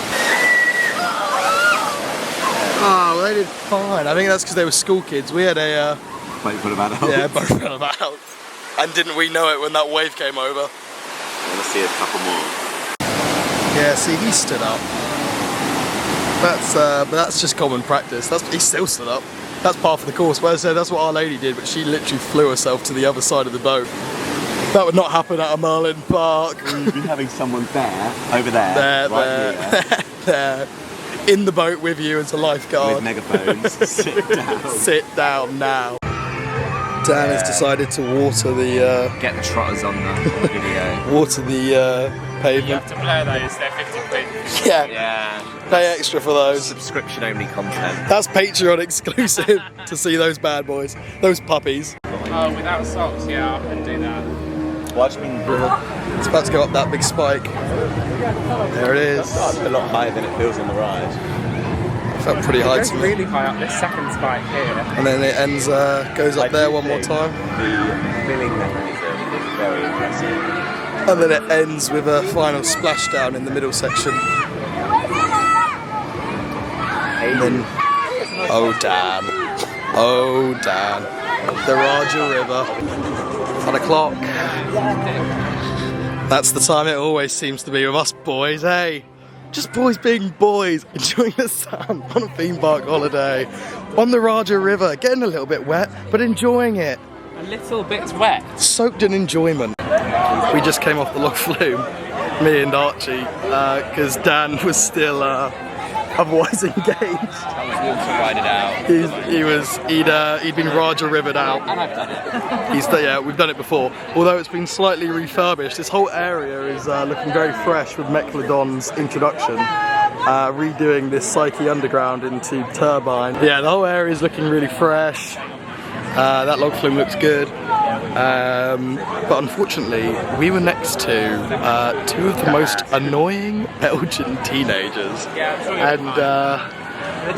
[SPEAKER 2] Oh, well, they did fine. I think that's because they were school kids. We had a
[SPEAKER 3] Boat full of adults.
[SPEAKER 2] yeah, boat full of adults. And didn't we know it when that wave came over?
[SPEAKER 3] Let's see a couple more.
[SPEAKER 2] Yeah, see, he stood up. But that's just common practice. He still stood up. That's part of the course. Well, I said that's what Our Lady did, but she literally flew herself to the other side of the boat. That would not happen at a Merlin Park.
[SPEAKER 3] You'd be having someone there, over there, here.
[SPEAKER 2] There, in the boat with you as a lifeguard.
[SPEAKER 3] With megaphones. Sit down.
[SPEAKER 2] Sit down now. Dan has decided to water the
[SPEAKER 4] Get the trotters on the video.
[SPEAKER 2] water the pavement.
[SPEAKER 1] You have to blur those, they're 50 quid.
[SPEAKER 2] Yeah,
[SPEAKER 4] Yeah.
[SPEAKER 2] pay extra for those.
[SPEAKER 4] Subscription only content.
[SPEAKER 2] That's Patreon exclusive to see those bad boys, those puppies.
[SPEAKER 1] Oh, without socks, yeah, I can do that.
[SPEAKER 3] Watch me.
[SPEAKER 2] It's about to go up that big spike. There it is.
[SPEAKER 3] A lot higher than it feels on the ride.
[SPEAKER 2] Felt pretty
[SPEAKER 1] It
[SPEAKER 2] high
[SPEAKER 1] goes
[SPEAKER 2] to me.
[SPEAKER 1] really high up this second spike here.
[SPEAKER 2] And then it ends, goes up there one more time.
[SPEAKER 3] The filling mechanism is very impressive.
[SPEAKER 2] And then it ends with a final splashdown in the middle section. And then, oh damn, oh damn, the Raja River, 1 o'clock. That's the time it always seems to be with us boys, hey? Just boys being boys, enjoying the sun on a theme park holiday, on the Raja River, getting a little bit wet, but enjoying it.
[SPEAKER 1] A little bit wet.
[SPEAKER 2] Soaked in enjoyment. We just came off the log flume, me and Archie, because Dan was still otherwise engaged.
[SPEAKER 4] I was water rided out.
[SPEAKER 2] He'd been Raja Rivered out.
[SPEAKER 4] And I've done it.
[SPEAKER 2] Yeah, we've done it before. Although it's been slightly refurbished, this whole area is looking very fresh with Mecalodon's introduction. Redoing this Psyche Underground into Turbine. Yeah, the whole area is looking really fresh. That log flume looks good. But unfortunately, we were next to two of the most annoying Belgian teenagers. And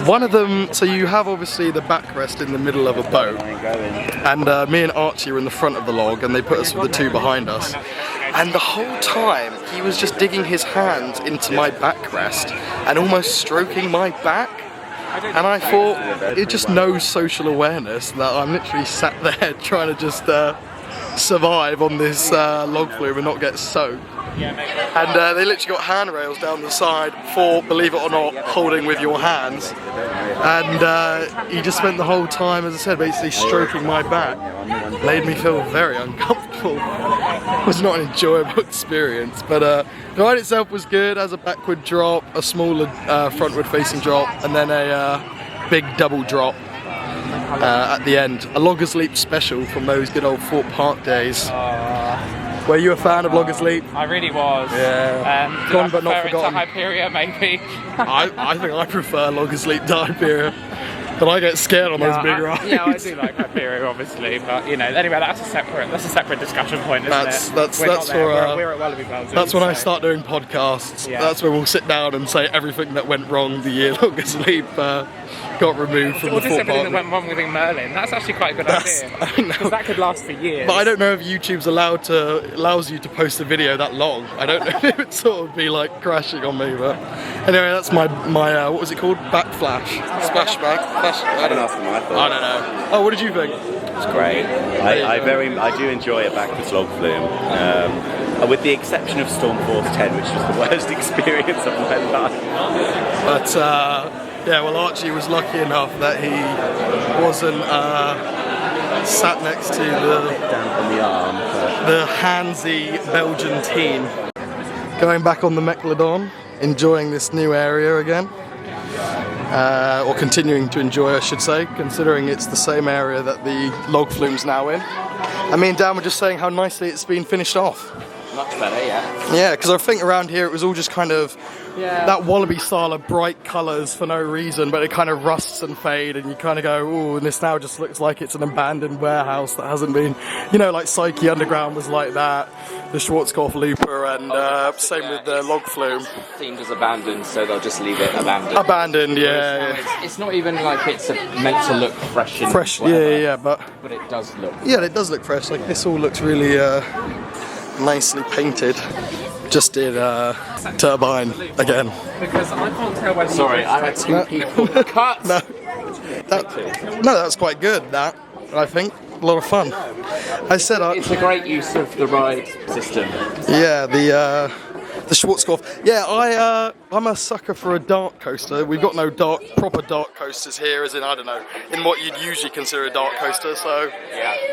[SPEAKER 2] one of them, so you have obviously the backrest in the middle of a boat, and me and Archie were in the front of the log, and they put us with the two behind us. And the whole time, he was just digging his hands into my backrest and almost stroking my back. And I thought, it just knows social awareness that I'm literally sat there trying to just survive on this log flume and not get soaked. And they literally got handrails down the side for, believe it or not, holding with your hands. And he just spent the whole time, as I said, basically stroking my back. Made me feel very uncomfortable. It was not an enjoyable experience, but the ride itself was good. As a backward drop, a smaller frontward facing drop, and then a big double drop at the end. A Loggers Leap special from those good old Fort Park days. Were you a fan of Loggers Leap?
[SPEAKER 1] I really was.
[SPEAKER 2] Yeah.
[SPEAKER 1] Did
[SPEAKER 2] Gone
[SPEAKER 1] I
[SPEAKER 2] but not
[SPEAKER 1] prefer it to
[SPEAKER 2] forgotten.
[SPEAKER 1] Hyperia, maybe?
[SPEAKER 2] I think I prefer Loggers Leap to Hyperia, but I get scared on those big rides.
[SPEAKER 1] Yeah, I do like Hyperia, obviously, but you know, anyway, that's a separate discussion point, isn't it?
[SPEAKER 2] That's
[SPEAKER 1] We're not there.
[SPEAKER 2] for
[SPEAKER 1] We're at Walibi Belgium.
[SPEAKER 2] that's when I
[SPEAKER 1] so-
[SPEAKER 2] start doing podcasts.
[SPEAKER 1] Yeah.
[SPEAKER 2] That's when we'll sit down and say everything that went wrong the year Loggers Leap got removed from
[SPEAKER 1] Or
[SPEAKER 2] the
[SPEAKER 1] just
[SPEAKER 2] Fort
[SPEAKER 1] everything
[SPEAKER 2] Park.
[SPEAKER 1] that went wrong with Merlin. That's actually quite a good idea.
[SPEAKER 2] I know.
[SPEAKER 1] Because that could last for years.
[SPEAKER 2] But I don't know if YouTube's allows you to post a video that long. I don't know if it would sort of be like crashing on me, but anyway, that's my what was it called? Backflash, splashback, flash. I don't know. I don't know. Oh, what did you think?
[SPEAKER 3] It's great. I do enjoy a backwards log flume. With the exception of Storm Force 10, which was the worst experience of my life.
[SPEAKER 2] But yeah, well, Archie was lucky enough that he wasn't sat next to
[SPEAKER 3] Damp on the arm.
[SPEAKER 2] the handsy Belgian teen. Going back on the Mecalodon, enjoying this new area again. Or continuing to enjoy, I should say, considering it's the same area that the log flume's now in. And me and Dan were just saying how nicely it's been finished off.
[SPEAKER 4] Much better, yeah.
[SPEAKER 2] Yeah, because I think around here it was all just kind of
[SPEAKER 4] Yeah.
[SPEAKER 2] that Walibi style of bright colours for no reason, but it kind of rusts and fade, and you kind of go, ooh, and this now just looks like it's an abandoned warehouse that hasn't been, you know, like Psyche Underground was like that, the Schwarzkopf Looper, and same with the Log Flume.
[SPEAKER 4] Themed as abandoned, so they'll just leave it abandoned.
[SPEAKER 2] Abandoned, yeah.
[SPEAKER 4] It's not even like it's meant to look fresh and
[SPEAKER 2] Fresh,
[SPEAKER 4] whatever,
[SPEAKER 2] yeah, but
[SPEAKER 4] it does look.
[SPEAKER 2] yeah, it does look fresh. Like this all looks really nicely painted. Just did Turbine again.
[SPEAKER 1] Because I can't tell whether.
[SPEAKER 4] Sorry, I had two people. Cut!
[SPEAKER 2] No, that's quite good. That I think a lot of fun. I said
[SPEAKER 4] It's a great use of the ride system.
[SPEAKER 2] yeah, the Schwarzkopf. Yeah, I'm a sucker for a dark coaster. We've got no proper dark coasters here, as in, I don't know, in what you'd usually consider a dark coaster. So,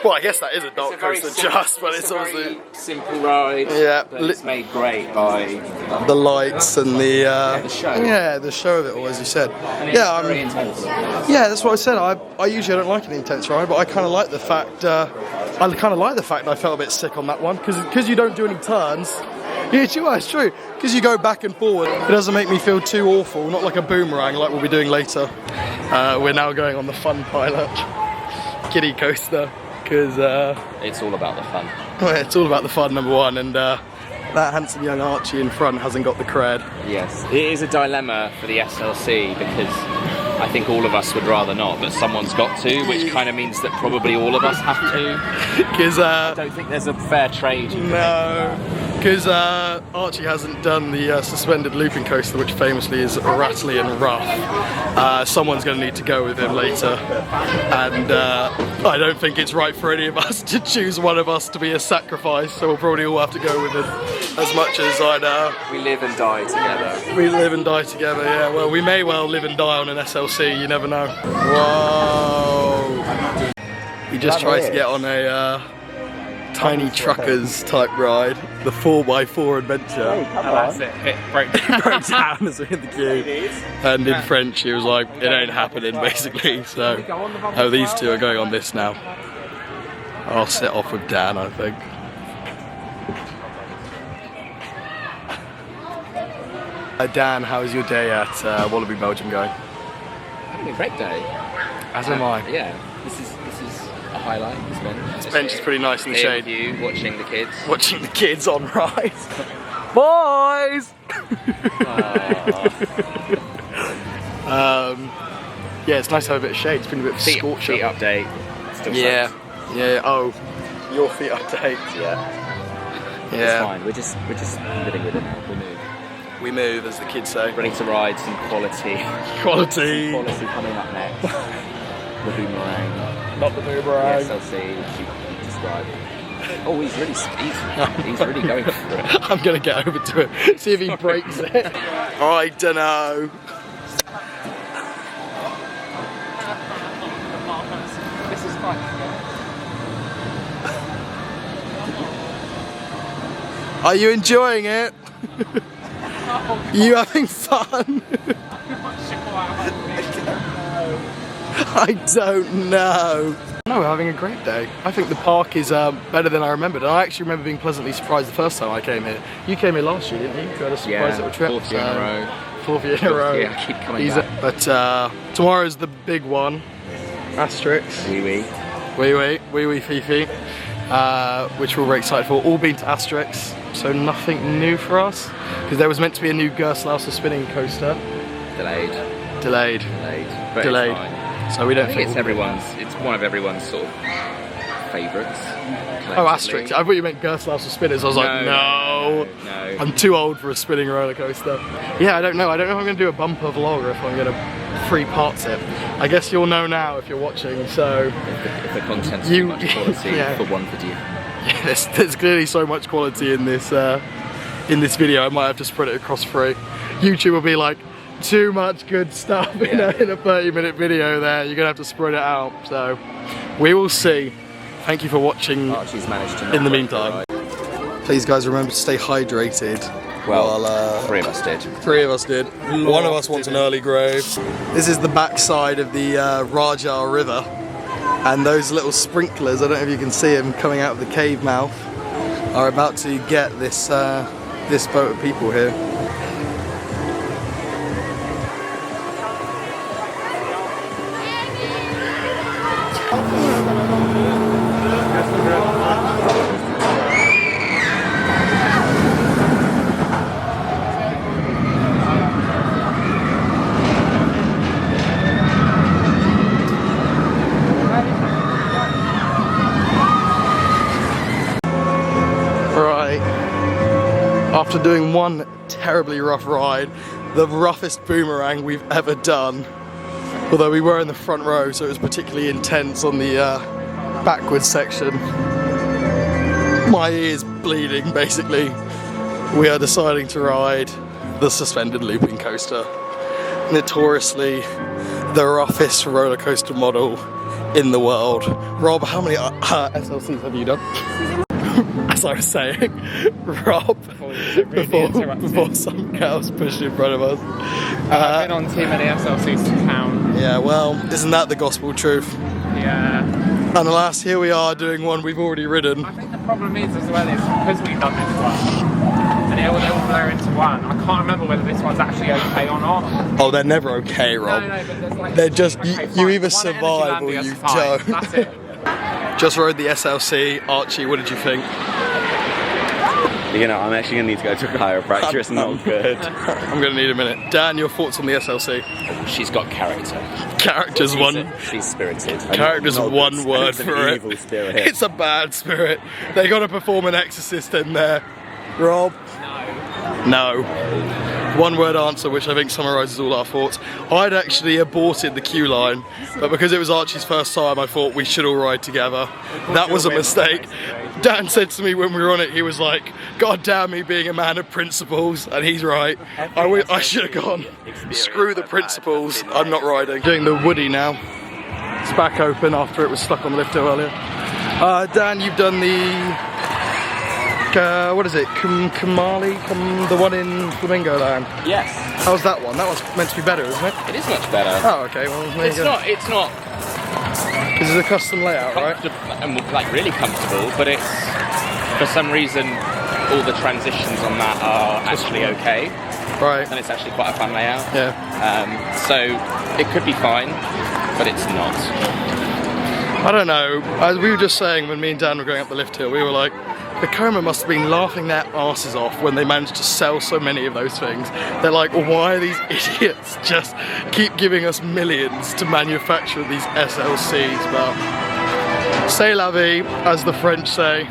[SPEAKER 2] well, I guess that is a dark coaster, but it's obviously
[SPEAKER 4] simple ride.
[SPEAKER 2] Yeah,
[SPEAKER 4] but it's made great by
[SPEAKER 2] the lights and the
[SPEAKER 4] show.
[SPEAKER 2] Yeah, the show of it all, as you said. Yeah,
[SPEAKER 4] very intense.
[SPEAKER 2] Yeah, that's what I said. I usually don't like an intense ride, but I kind of like the fact. I felt a bit sick on that one because you don't do any turns. Yeah, it's true. Because you go back and forward, it doesn't make me feel too awful. Not like a boomerang, like we'll be doing later. We're now going on the Fun Pilot kiddie coaster because
[SPEAKER 4] it's all about the fun.
[SPEAKER 2] Well, it's all about the fun, number one, and that handsome young Archie in front hasn't got the cred.
[SPEAKER 4] Yes, it is a dilemma for the SLC because I think all of us would rather not, but someone's got to, which kind of means that probably all of us have to.
[SPEAKER 2] Because
[SPEAKER 4] I don't think there's a fair trade.
[SPEAKER 2] No, because Archie hasn't done the suspended looping coaster, which famously is rattly and rough. Someone's going to need to go with him later, and I don't think it's right for any of us to choose one of us to be a sacrifice, so we'll probably all have to go with him as much as I know.
[SPEAKER 4] We live and die together.
[SPEAKER 2] We live and die together, yeah. Well, we may well live and die on an SLC, you never know. Whoa! He just tries to get on a tiny truckers type ride, the 4x4 adventure.
[SPEAKER 1] And that's it. It broke down.
[SPEAKER 2] Broke down as we hit the queue. And in French, he was like, it ain't happening, basically. So, these two are going on this now. I'll set off with Dan, I think. Dan, how's your day at Walibi Belgium going?
[SPEAKER 4] Having a great day.
[SPEAKER 2] As am I.
[SPEAKER 4] Yeah, this is a highlight.
[SPEAKER 2] This bench is pretty nice in the shade.
[SPEAKER 4] You watching the kids.
[SPEAKER 2] Watching the kids on rides. Boys! Yeah, it's nice to have a bit of shade. It's been a bit of a scorcher.
[SPEAKER 4] Feet update. Still
[SPEAKER 2] Yeah.
[SPEAKER 4] sucks.
[SPEAKER 2] Yeah. Oh, your feet update.
[SPEAKER 4] Yeah.
[SPEAKER 2] Yeah.
[SPEAKER 4] It's fine. We're just living with it now. We move.
[SPEAKER 2] We move, as the kids say.
[SPEAKER 4] Ready to ride some quality.
[SPEAKER 2] Quality.
[SPEAKER 4] Quality coming up next. The boomerang.
[SPEAKER 2] Not the boomerang.
[SPEAKER 4] The SLC. You describe. Oh, he's really going for it.
[SPEAKER 2] I'm gonna get over to it. See if he breaks it. I don't know.
[SPEAKER 1] This is fun.
[SPEAKER 2] Are you enjoying it? You having fun? I don't know. No, we're having a great day. I think the park is better than I remembered. And I actually remember being pleasantly surprised the first time I came here. You came here last year, didn't you? You had a surprise little trip.
[SPEAKER 4] Fourth year in a row.
[SPEAKER 2] Fourth year in a row.
[SPEAKER 4] Yeah, I keep coming back.
[SPEAKER 2] But tomorrow's the big one. Asterix. Wee Fifi. Which we're very excited for. All been to Asterix, so nothing new for us. Because there was meant to be a new Gerstlauser spinning coaster.
[SPEAKER 4] Delayed. But
[SPEAKER 2] Delayed.
[SPEAKER 4] It's fine.
[SPEAKER 2] So we don't
[SPEAKER 4] I think it's one of everyone's sort of favourites.
[SPEAKER 2] Oh, Asterix. I thought you meant Gerstlauser spinners. I was like, no. I'm too old for a spinning roller coaster. Yeah, I don't know. I don't know if I'm going to do a bumper vlog or if I'm going to free parts it. I guess you'll know now if you're watching, so...
[SPEAKER 4] If the content's too much quality for one video.
[SPEAKER 2] Yeah, there's clearly so much quality in this video, I might have to spread it across free. YouTube will be like, too much good stuff in a 30-minute video there, you're going to have to spread it out, so we will see. Thank you for watching.
[SPEAKER 4] Archie's managed to
[SPEAKER 2] in the meantime. Please guys, remember to stay hydrated.
[SPEAKER 4] Well, 3 of us did.
[SPEAKER 2] 3 of us did. One of us wants an early grave. This is the backside of the Rajar River. And those little sprinklers, I don't know if you can see them coming out of the cave mouth. are about to get this this boat of people here. After doing one terribly rough ride, the roughest boomerang we've ever done, although we were in the front row so it was particularly intense on the backwards section, my ears bleeding basically, we are deciding to ride the suspended looping coaster, notoriously the roughest roller coaster model in the world. Rob, how many SLCs have you done? As I was saying, Rob, before some cows pushed in front of us.
[SPEAKER 1] I've been on too many SLCs to count.
[SPEAKER 2] Yeah, well, isn't that the gospel truth?
[SPEAKER 1] Yeah.
[SPEAKER 2] And alas, here we are doing one we've already ridden.
[SPEAKER 1] I think the problem is as well is because we've done this one, and it will all blur into one. I can't remember whether this one's actually okay or not.
[SPEAKER 2] Oh, they're never okay, Rob.
[SPEAKER 1] No, but there's like...
[SPEAKER 2] They're just,
[SPEAKER 1] okay,
[SPEAKER 2] you either
[SPEAKER 1] one
[SPEAKER 2] survive or
[SPEAKER 1] energy
[SPEAKER 2] you
[SPEAKER 1] fine.
[SPEAKER 2] don't.
[SPEAKER 1] That's it.
[SPEAKER 2] Just rode the SLC. Archie, what did you think?
[SPEAKER 3] You know, I'm actually going to need to go to a chiropractor, it's not good.
[SPEAKER 2] I'm going to need a minute. Dan, your thoughts on the SLC?
[SPEAKER 4] She's got character.
[SPEAKER 2] Character's one.
[SPEAKER 4] She's spirited.
[SPEAKER 2] Character's one word for it.
[SPEAKER 3] Evil spirit.
[SPEAKER 2] It's a bad spirit. They got to perform an exorcist in there. Rob? No. One word answer, which I think summarises all our thoughts. I'd actually aborted the queue line, but because it was Archie's first time, I thought we should all ride together. That was a mistake. Dan said to me when we were on it, he was like, God damn me being a man of principles, and he's right. I should have gone. Screw the principles, I'm not riding. Doing the Woody now. It's back open after it was stuck on the lift earlier. Dan, you've done the... what is it? Kamali? the one in Flamingo Land?
[SPEAKER 4] Yes.
[SPEAKER 2] How's that one? That one's meant to be better, isn't it?
[SPEAKER 4] It is much better.
[SPEAKER 2] Oh, okay. Well, there you go.
[SPEAKER 4] It's not
[SPEAKER 2] This is a custom layout, right?
[SPEAKER 4] like really comfortable, but it's, for some reason, all the transitions on that are actually okay.
[SPEAKER 2] Right.
[SPEAKER 4] And it's actually quite a fun layout.
[SPEAKER 2] Yeah.
[SPEAKER 4] So it could be fine, but it's not.
[SPEAKER 2] I don't know. As we were just saying when me and Dan were going up the lift hill, we were like, Vekoma must have been laughing their asses off when they managed to sell so many of those things. They're like, why are these idiots just keep giving us millions to manufacture these SLCs? But c'est la vie, as the French say.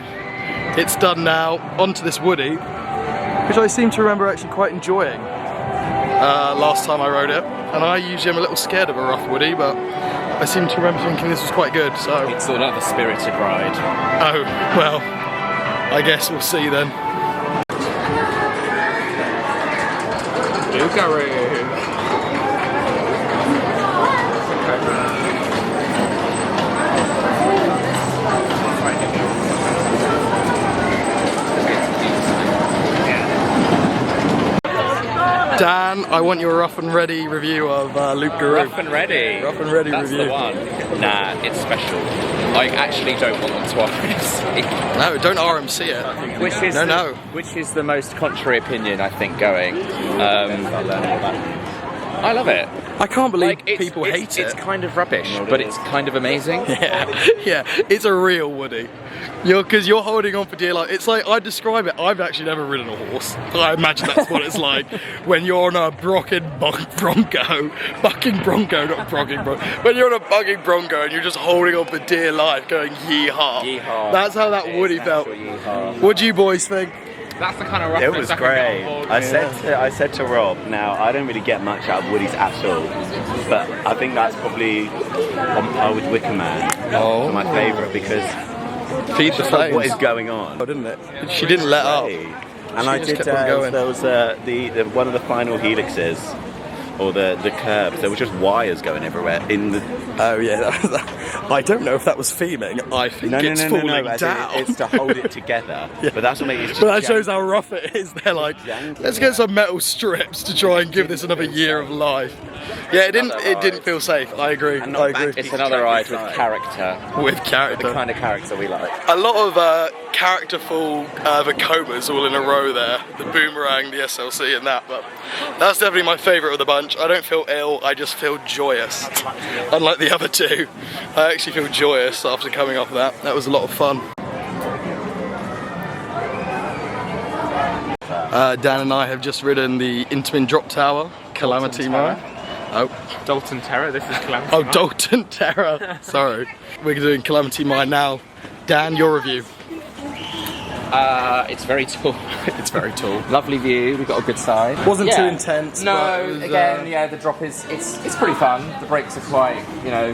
[SPEAKER 2] It's done now. Onto this Woody, which I seem to remember actually quite enjoying last time I rode it. And I usually am a little scared of a rough Woody, but I seem to remember thinking this was quite good. So
[SPEAKER 4] it's sort of a spirited ride.
[SPEAKER 2] Oh, well. I guess we'll see then. Dan, I want your rough and ready review of Loop Guru.
[SPEAKER 4] Rough and ready?
[SPEAKER 2] Rough and ready
[SPEAKER 4] That's
[SPEAKER 2] review.
[SPEAKER 4] That's the one. Nah, it's special. I actually don't want them to RMC.
[SPEAKER 2] No, don't RMC it.
[SPEAKER 4] Which is the most contrary opinion, I think, going. I love it.
[SPEAKER 2] I can't believe
[SPEAKER 4] Like,
[SPEAKER 2] people hate it.
[SPEAKER 4] It's kind of rubbish, but it's kind of amazing.
[SPEAKER 2] Yeah, it's a real Woody. Because you're holding on for dear life. It's like, I describe it, I've actually never ridden a horse. I imagine that's what it's like when you're on a bucking bronco, when you're on a bucking bronco and you're just holding on for dear life going yee-haw.
[SPEAKER 4] Yeehaw.
[SPEAKER 2] That's how that Woody felt. What do you boys think?
[SPEAKER 1] That's the kind of roughness
[SPEAKER 3] It was
[SPEAKER 1] I can get
[SPEAKER 3] great.
[SPEAKER 1] on board
[SPEAKER 3] I
[SPEAKER 1] with.
[SPEAKER 3] said to Rob, now I don't really get much out of Woodies at all, but I think that's probably on par with Wicker Man.
[SPEAKER 2] Oh.
[SPEAKER 3] My favourite because
[SPEAKER 2] Feed the flames.
[SPEAKER 3] what is going on?
[SPEAKER 2] Oh, didn't it? She didn't let up.
[SPEAKER 3] And I
[SPEAKER 2] just
[SPEAKER 3] did.
[SPEAKER 2] kept on going.
[SPEAKER 3] There was the one of the final helixes, or the curbs. There were just wires going everywhere in the.
[SPEAKER 2] Oh yeah, I don't know if that was theming. I think it's falling down.
[SPEAKER 3] It's to hold it together.
[SPEAKER 2] Yeah.
[SPEAKER 3] But that's what makes it. Just
[SPEAKER 2] But that shows how rough it is. They're like,
[SPEAKER 3] Janky,
[SPEAKER 2] let's get some metal strips to try and give this another year of life. Yeah, it didn't feel safe. I agree.
[SPEAKER 3] And
[SPEAKER 2] I
[SPEAKER 3] not
[SPEAKER 2] agree.
[SPEAKER 3] back-
[SPEAKER 4] It's another ride with character.
[SPEAKER 2] With
[SPEAKER 4] The
[SPEAKER 2] character.
[SPEAKER 4] kind of character we like.
[SPEAKER 2] A lot of characterful Vekomas all in a row there. The boomerang, the SLC and that, but that's definitely my favourite of the bunch. I don't feel ill, I just feel joyous. Unlike the other two, I actually feel joyous after coming off that. That was a lot of fun. Dan and I have just ridden the Intamin Drop Tower, Calamity Mine. Oh.
[SPEAKER 1] Dalton Terror, this is Calamity
[SPEAKER 2] Oh,
[SPEAKER 1] Mine.
[SPEAKER 2] Dalton Terror, sorry. We're doing Calamity Mine now. Dan, your review.
[SPEAKER 4] It's very tall.
[SPEAKER 2] It's very tall.
[SPEAKER 4] Lovely view. We've got a good side.
[SPEAKER 2] Wasn't too intense.
[SPEAKER 4] No,
[SPEAKER 2] but it was,
[SPEAKER 4] again, yeah, the drop is it's pretty fun. The brakes are quite, you know,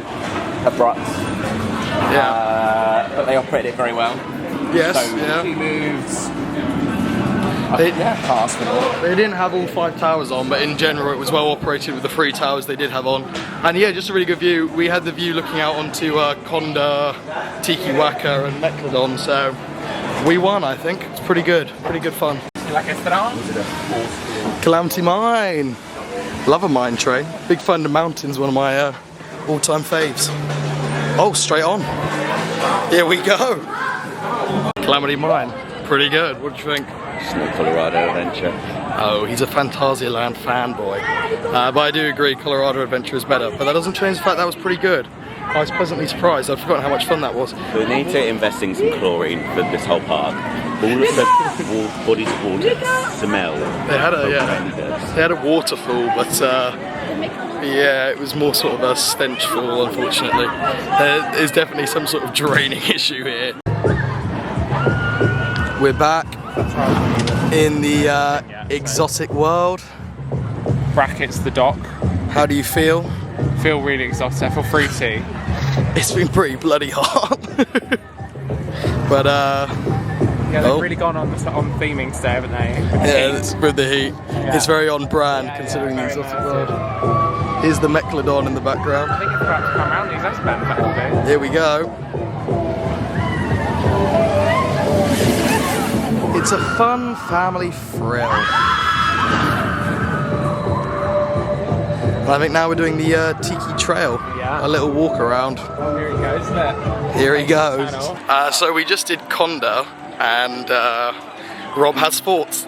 [SPEAKER 4] abrupt.
[SPEAKER 2] Yeah.
[SPEAKER 4] But they operate it very well.
[SPEAKER 2] Yes.
[SPEAKER 4] So
[SPEAKER 2] Yeah.
[SPEAKER 4] 2 moves.
[SPEAKER 2] They-
[SPEAKER 4] Can't ask for more.
[SPEAKER 2] They didn't have all 5 towers on, but in general it was well operated with the 3 towers they did have on. And yeah, just a really good view. We had the view looking out onto Kondaa, Tiki Waka and Mecalodon, so we won, I think. It's pretty good fun.
[SPEAKER 1] Like Asterix?
[SPEAKER 2] Calamity Mine. Love a mine train. Big Thunder the Mountain's one of my all-time faves. Oh, straight on. Here we go. Calamity Mine. Pretty good. What do you think?
[SPEAKER 3] It's no Colorado Adventure.
[SPEAKER 2] Oh, he's a Phantasialand fanboy. But I do agree, Colorado Adventure is better. But that doesn't change the fact that was pretty good. I was pleasantly surprised. I'd forgotten how much fun that was.
[SPEAKER 3] We need to invest in some chlorine for this whole park. All of the bodies of water smell.
[SPEAKER 2] They had a waterfall, but yeah, it was more sort of a stench fall, unfortunately. There is definitely some sort of draining issue here. We're back in the exotic world.
[SPEAKER 1] Brackets the dock.
[SPEAKER 2] How do you feel?
[SPEAKER 1] Feel really exotic. I feel fruity.
[SPEAKER 2] It's been pretty bloody hot. But
[SPEAKER 1] Yeah, they've really gone on theming today, haven't they?
[SPEAKER 2] yeah, it's with the heat. It's very on brand considering the exotic world. Here's the Mecalodon in the background.
[SPEAKER 1] I think it's about to come around these S-bands actually.
[SPEAKER 2] Here we go. It's a fun family thrill. And I think now we're doing the Tiki Trail.
[SPEAKER 1] Yeah.
[SPEAKER 2] A little walk around.
[SPEAKER 1] Oh, here he goes, isn't it?
[SPEAKER 2] Here he goes. So we just did Kondaa and Rob has thoughts.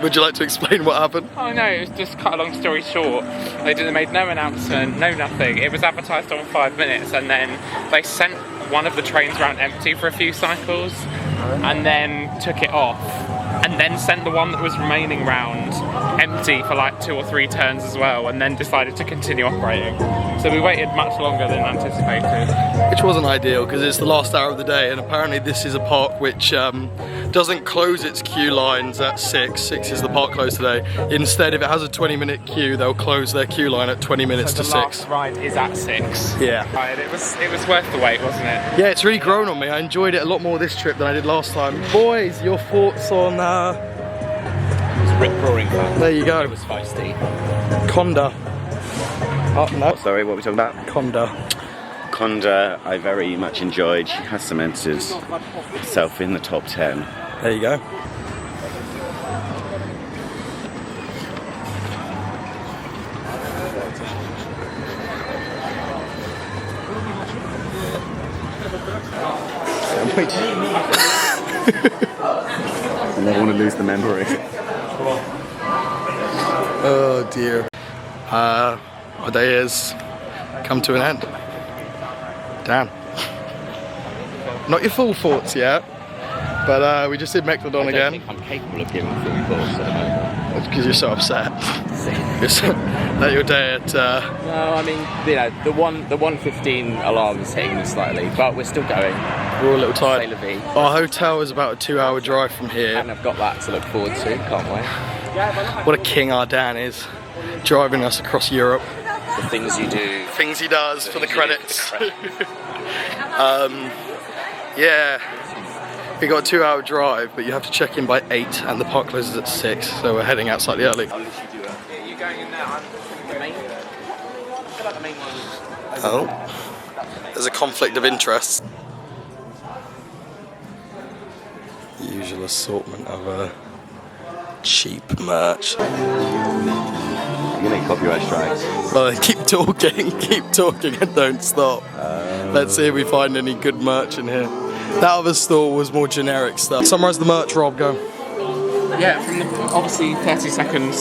[SPEAKER 2] Would you like to explain what happened?
[SPEAKER 1] Oh no, it was just cut a long story short. They made no announcement, no nothing. It was advertised on 5 minutes and then they sent one of the trains around empty for a few cycles and then took it off and then sent the one that was remaining round empty for like 2 or 3 turns as well and then decided to continue operating. So we waited much longer than anticipated.
[SPEAKER 2] Which wasn't ideal because it's the last hour of the day and apparently this is a park which doesn't close its queue lines at 6. 6 is the park closed today. Instead, if it has a 20-minute queue, they'll close their queue line at 20 minutes
[SPEAKER 1] So
[SPEAKER 2] to
[SPEAKER 1] the
[SPEAKER 2] 6.
[SPEAKER 1] last ride is at 6.
[SPEAKER 2] Yeah.
[SPEAKER 1] Right, it was worth the wait, wasn't it?
[SPEAKER 2] Yeah, it's really grown on me. I enjoyed it a lot more this trip than I did last time. Boys, your thoughts on
[SPEAKER 4] It was rip-roaring fun.
[SPEAKER 2] there you go.
[SPEAKER 4] It was feisty.
[SPEAKER 2] Kondaa. Oh no.
[SPEAKER 3] Sorry, what were we talking about?
[SPEAKER 2] Kondaa.
[SPEAKER 3] Kondaa, I very much enjoyed. She has cemented herself in the top 10.
[SPEAKER 2] There you go.
[SPEAKER 3] I never want to lose the memory.
[SPEAKER 2] Oh dear. Our day has come to an end. Damn. Not your full thoughts yet, but we just did Mecalodon
[SPEAKER 4] I
[SPEAKER 2] again.
[SPEAKER 4] don't think I'm capable of giving full thoughts at the moment.
[SPEAKER 2] That's because you're so upset. That your day at
[SPEAKER 4] No, I mean, you know, the 1:15 alarm is hitting me slightly, but we're still going.
[SPEAKER 2] we're all a little tired.
[SPEAKER 4] Say la vie.
[SPEAKER 2] Our hotel is about a 2-hour drive from here.
[SPEAKER 4] And I've got that to look forward to. Can't wait.
[SPEAKER 2] What a king our Dan is, driving us across Europe.
[SPEAKER 4] The things you do.
[SPEAKER 2] Things he does for the
[SPEAKER 4] Things you do
[SPEAKER 2] credits.
[SPEAKER 4] for the credits.
[SPEAKER 2] Yeah, we got a 2-hour drive, but you have to check in by 8 and the park closes at 6, so we're heading out slightly early.
[SPEAKER 1] You're going in there.
[SPEAKER 4] The main one.
[SPEAKER 2] Oh, there's a conflict of interest. Usual assortment of cheap merch.
[SPEAKER 3] You're going to copyright strikes.
[SPEAKER 2] Well, keep talking and don't stop. Let's see if we find any good merch in here. That other stall was more generic stuff. Summarise the merch, Rob, go.
[SPEAKER 1] Yeah, from the obviously 30-second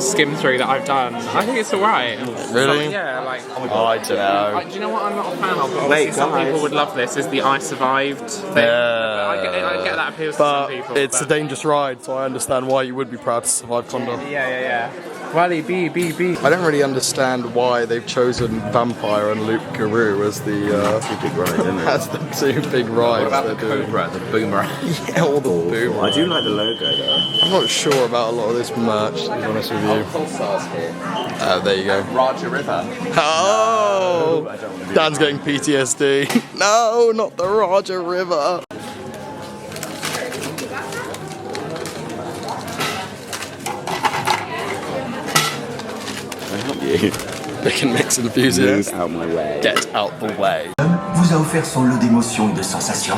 [SPEAKER 1] skim through that I've done, I think it's alright.
[SPEAKER 2] Really?
[SPEAKER 1] Yeah, like.
[SPEAKER 2] I don't know.
[SPEAKER 1] Do you know what I'm not a fan of? But obviously some people would love this. Is the I survived thing.
[SPEAKER 2] Yeah.
[SPEAKER 1] I get that appeals to
[SPEAKER 2] But
[SPEAKER 1] some people.
[SPEAKER 2] it's a dangerous ride, so I understand why you would be proud to survive Kondaa.
[SPEAKER 1] Yeah. Walibi.
[SPEAKER 2] I don't really understand why they've chosen Vampire and Loop Garou as the
[SPEAKER 3] Two big rides, isn't it?
[SPEAKER 2] as the two big rides
[SPEAKER 4] What about
[SPEAKER 2] they're
[SPEAKER 4] the
[SPEAKER 2] doing.
[SPEAKER 4] Cobra, the boomerang?
[SPEAKER 2] Yeah, all the boom.
[SPEAKER 3] I do like the logo though.
[SPEAKER 2] I'm not sure about a lot of this merch, to be honest with you.
[SPEAKER 4] Pulsar's here.
[SPEAKER 2] There you go.
[SPEAKER 4] Raja River.
[SPEAKER 2] Oh! Dan's getting PTSD. No, not the Raja River.
[SPEAKER 3] Can I help you?
[SPEAKER 2] Pick and mix enthusiast.
[SPEAKER 3] Move out my way.
[SPEAKER 2] Get out the way.
[SPEAKER 5] Vous a offert son lot d'émotions et de sensations.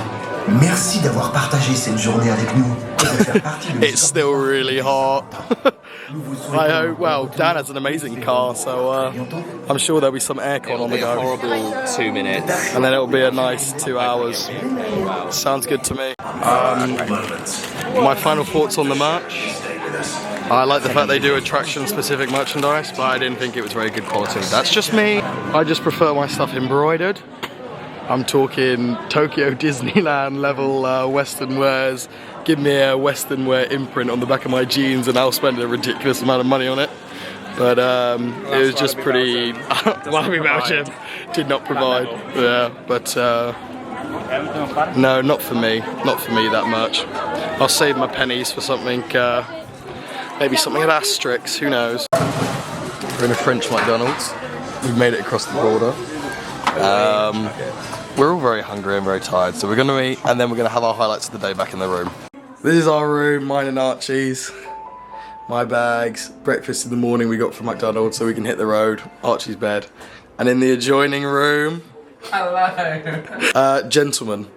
[SPEAKER 5] Merci d'avoir partagé cette journée avec nous et de faire partie de
[SPEAKER 2] It's still really hot. I hope, well, Dan has an amazing car, so I'm sure there'll be some aircon on the go.
[SPEAKER 4] Horrible 2 minutes.
[SPEAKER 2] And then it'll be a nice 2 hours. Sounds good to me. My final thoughts on the merch. I like the fact they do attraction-specific merchandise, but I didn't think it was very good quality. That's just me. I just prefer my stuff embroidered. I'm talking Tokyo Disneyland level Western wears. Give me a Western wear imprint on the back of my jeans and I'll spend a ridiculous amount of money on it. But it was just pretty... Walibi Belgium did not provide. Yeah, but no, not for me. Not for me, that much. I'll save my pennies for something, maybe something at Asterix, who knows. We're in a French McDonald's. We've made it across the border. We're all very hungry and very tired, so we're going to eat and then we're going to have our highlights of the day back in the room. This is our room, mine and Archie's. My bags, breakfast in the morning we got from McDonald's so we can hit the road. Archie's bed. And in the adjoining room...
[SPEAKER 1] Hello.
[SPEAKER 2] Gentlemen.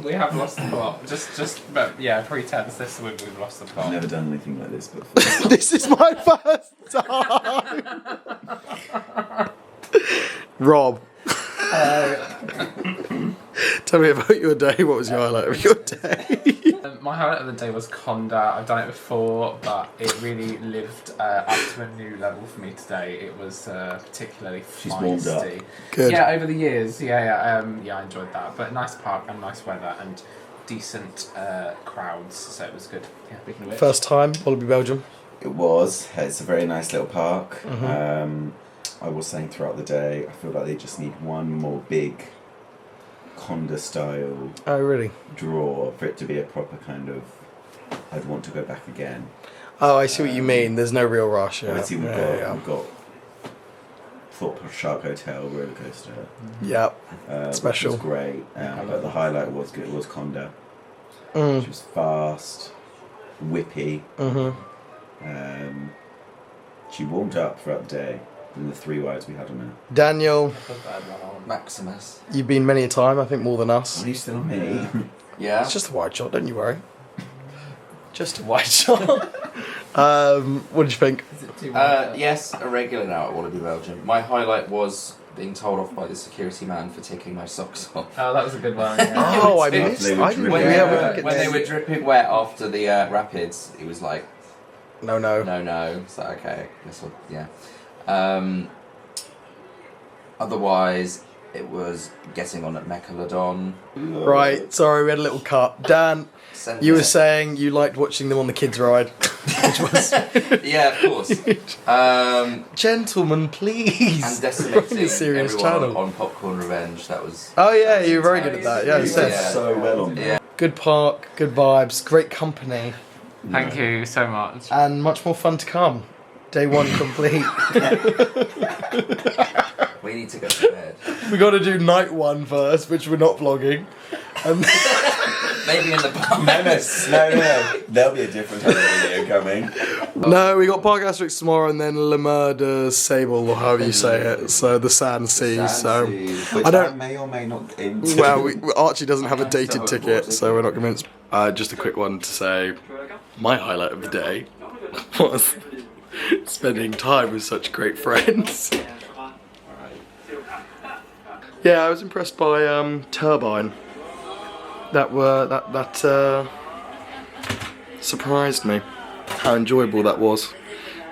[SPEAKER 1] We have lost the plot. But yeah, pretense this week we've lost the plot.
[SPEAKER 3] I've never done anything like this before.
[SPEAKER 2] This is my first time! Rob. Tell me about your day. What was your highlight of your day?
[SPEAKER 1] My highlight of the day was Kondaa. I've done it before, but it really lived up to a new level for me today. It was particularly
[SPEAKER 3] She's warmed up.
[SPEAKER 1] feisty.
[SPEAKER 2] Good.
[SPEAKER 1] Yeah, over the years. Yeah, I enjoyed that. But nice park and nice weather and decent crowds, so it was good. Yeah, big and
[SPEAKER 2] First time, Walibi Belgium.
[SPEAKER 3] It was. It's a very nice little park. I was saying throughout the day, I feel like they just need one more big Kondaa style
[SPEAKER 2] Oh, really?
[SPEAKER 3] draw for it to be a proper kind of. I'd want to go back again.
[SPEAKER 2] Oh, I see what you mean. There's no real rush. Yeah.
[SPEAKER 3] Obviously, we've
[SPEAKER 2] Yeah,
[SPEAKER 3] got Thorpe Shark Hotel roller coaster.
[SPEAKER 2] yeah. Special.
[SPEAKER 3] Which was great. But the highlight was good. It was Kondaa.
[SPEAKER 2] Mm.
[SPEAKER 3] She was fast, whippy. She warmed up throughout the day in the 3 rides we had on her.
[SPEAKER 2] Daniel,
[SPEAKER 4] Maximus.
[SPEAKER 2] you've been many a time, I think more than us.
[SPEAKER 3] Are you still on me?
[SPEAKER 4] Yeah.
[SPEAKER 2] It's just a wide shot, don't you worry. Just a wide shot. What did you think?
[SPEAKER 4] Yes, a regular now at Walibi Belgium. My highlight was being told off by the security man for taking my socks off.
[SPEAKER 1] Oh, that was a good one. Yeah.
[SPEAKER 2] Oh, I missed.
[SPEAKER 3] They were
[SPEAKER 2] I didn't.
[SPEAKER 3] dripping.
[SPEAKER 2] Yeah, we didn't get
[SPEAKER 4] When they
[SPEAKER 2] this.
[SPEAKER 4] were dripping wet after the rapids, he was like,
[SPEAKER 2] No.
[SPEAKER 4] no. So okay, this will, yeah. Otherwise, it was getting on at Mecalodon.
[SPEAKER 2] Right, sorry, we had a little cut. Dan, you were saying you liked watching them on the kids' ride. Which was...
[SPEAKER 4] Yeah, of course.
[SPEAKER 2] Gentlemen, please.
[SPEAKER 4] And decimating
[SPEAKER 2] a serious
[SPEAKER 4] everyone
[SPEAKER 2] channel.
[SPEAKER 4] on Popcorn Revenge. That was.
[SPEAKER 2] Oh yeah, you were very good at that. Yeah, you said.
[SPEAKER 4] Yeah.
[SPEAKER 3] So well on.
[SPEAKER 4] Yeah.
[SPEAKER 2] Good park, good vibes, great company,
[SPEAKER 1] Thank you so much.
[SPEAKER 2] and much more fun to come. Day one complete.
[SPEAKER 4] We need to go to bed.
[SPEAKER 2] We got to do night one first, which we're not vlogging. And
[SPEAKER 4] Maybe in the bar.
[SPEAKER 3] No. There'll be a different kind of video coming.
[SPEAKER 2] no, we got Parc Asterix tomorrow, and then Le Mer de Sable, or however you say it. So the Sand Sea. So
[SPEAKER 3] Which
[SPEAKER 2] I don't.
[SPEAKER 3] may or may not get into.
[SPEAKER 2] Well, Archie doesn't have a dated ticket, so we're not convinced. Just a quick one to say, my highlight of the day was spending time with such great friends. Yeah, I was impressed by Turbine. That surprised me how enjoyable that was,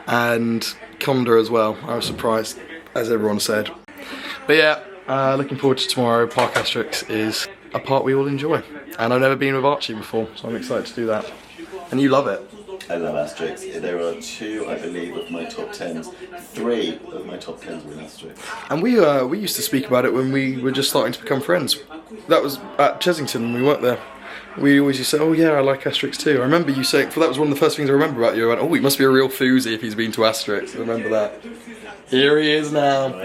[SPEAKER 2] and Kondaa as well. I was surprised, as everyone said. But yeah, looking forward to tomorrow. Parc Asterix is a park we all enjoy, and I've never been with Archie before, so I'm excited to do that. And you love it.
[SPEAKER 3] I love Asterix. There are 2, I believe, of my top 10s. 3 of my top 10s were in Asterix.
[SPEAKER 2] And we used to speak about it when we were just starting to become friends. That was at Chesington when we worked there. We always used to say, oh yeah, I like Asterix too. I remember you saying, that was one of the first things I remember about you. I went, oh, he must be a real fousey if he's been to Asterix. I remember that. Here he is now.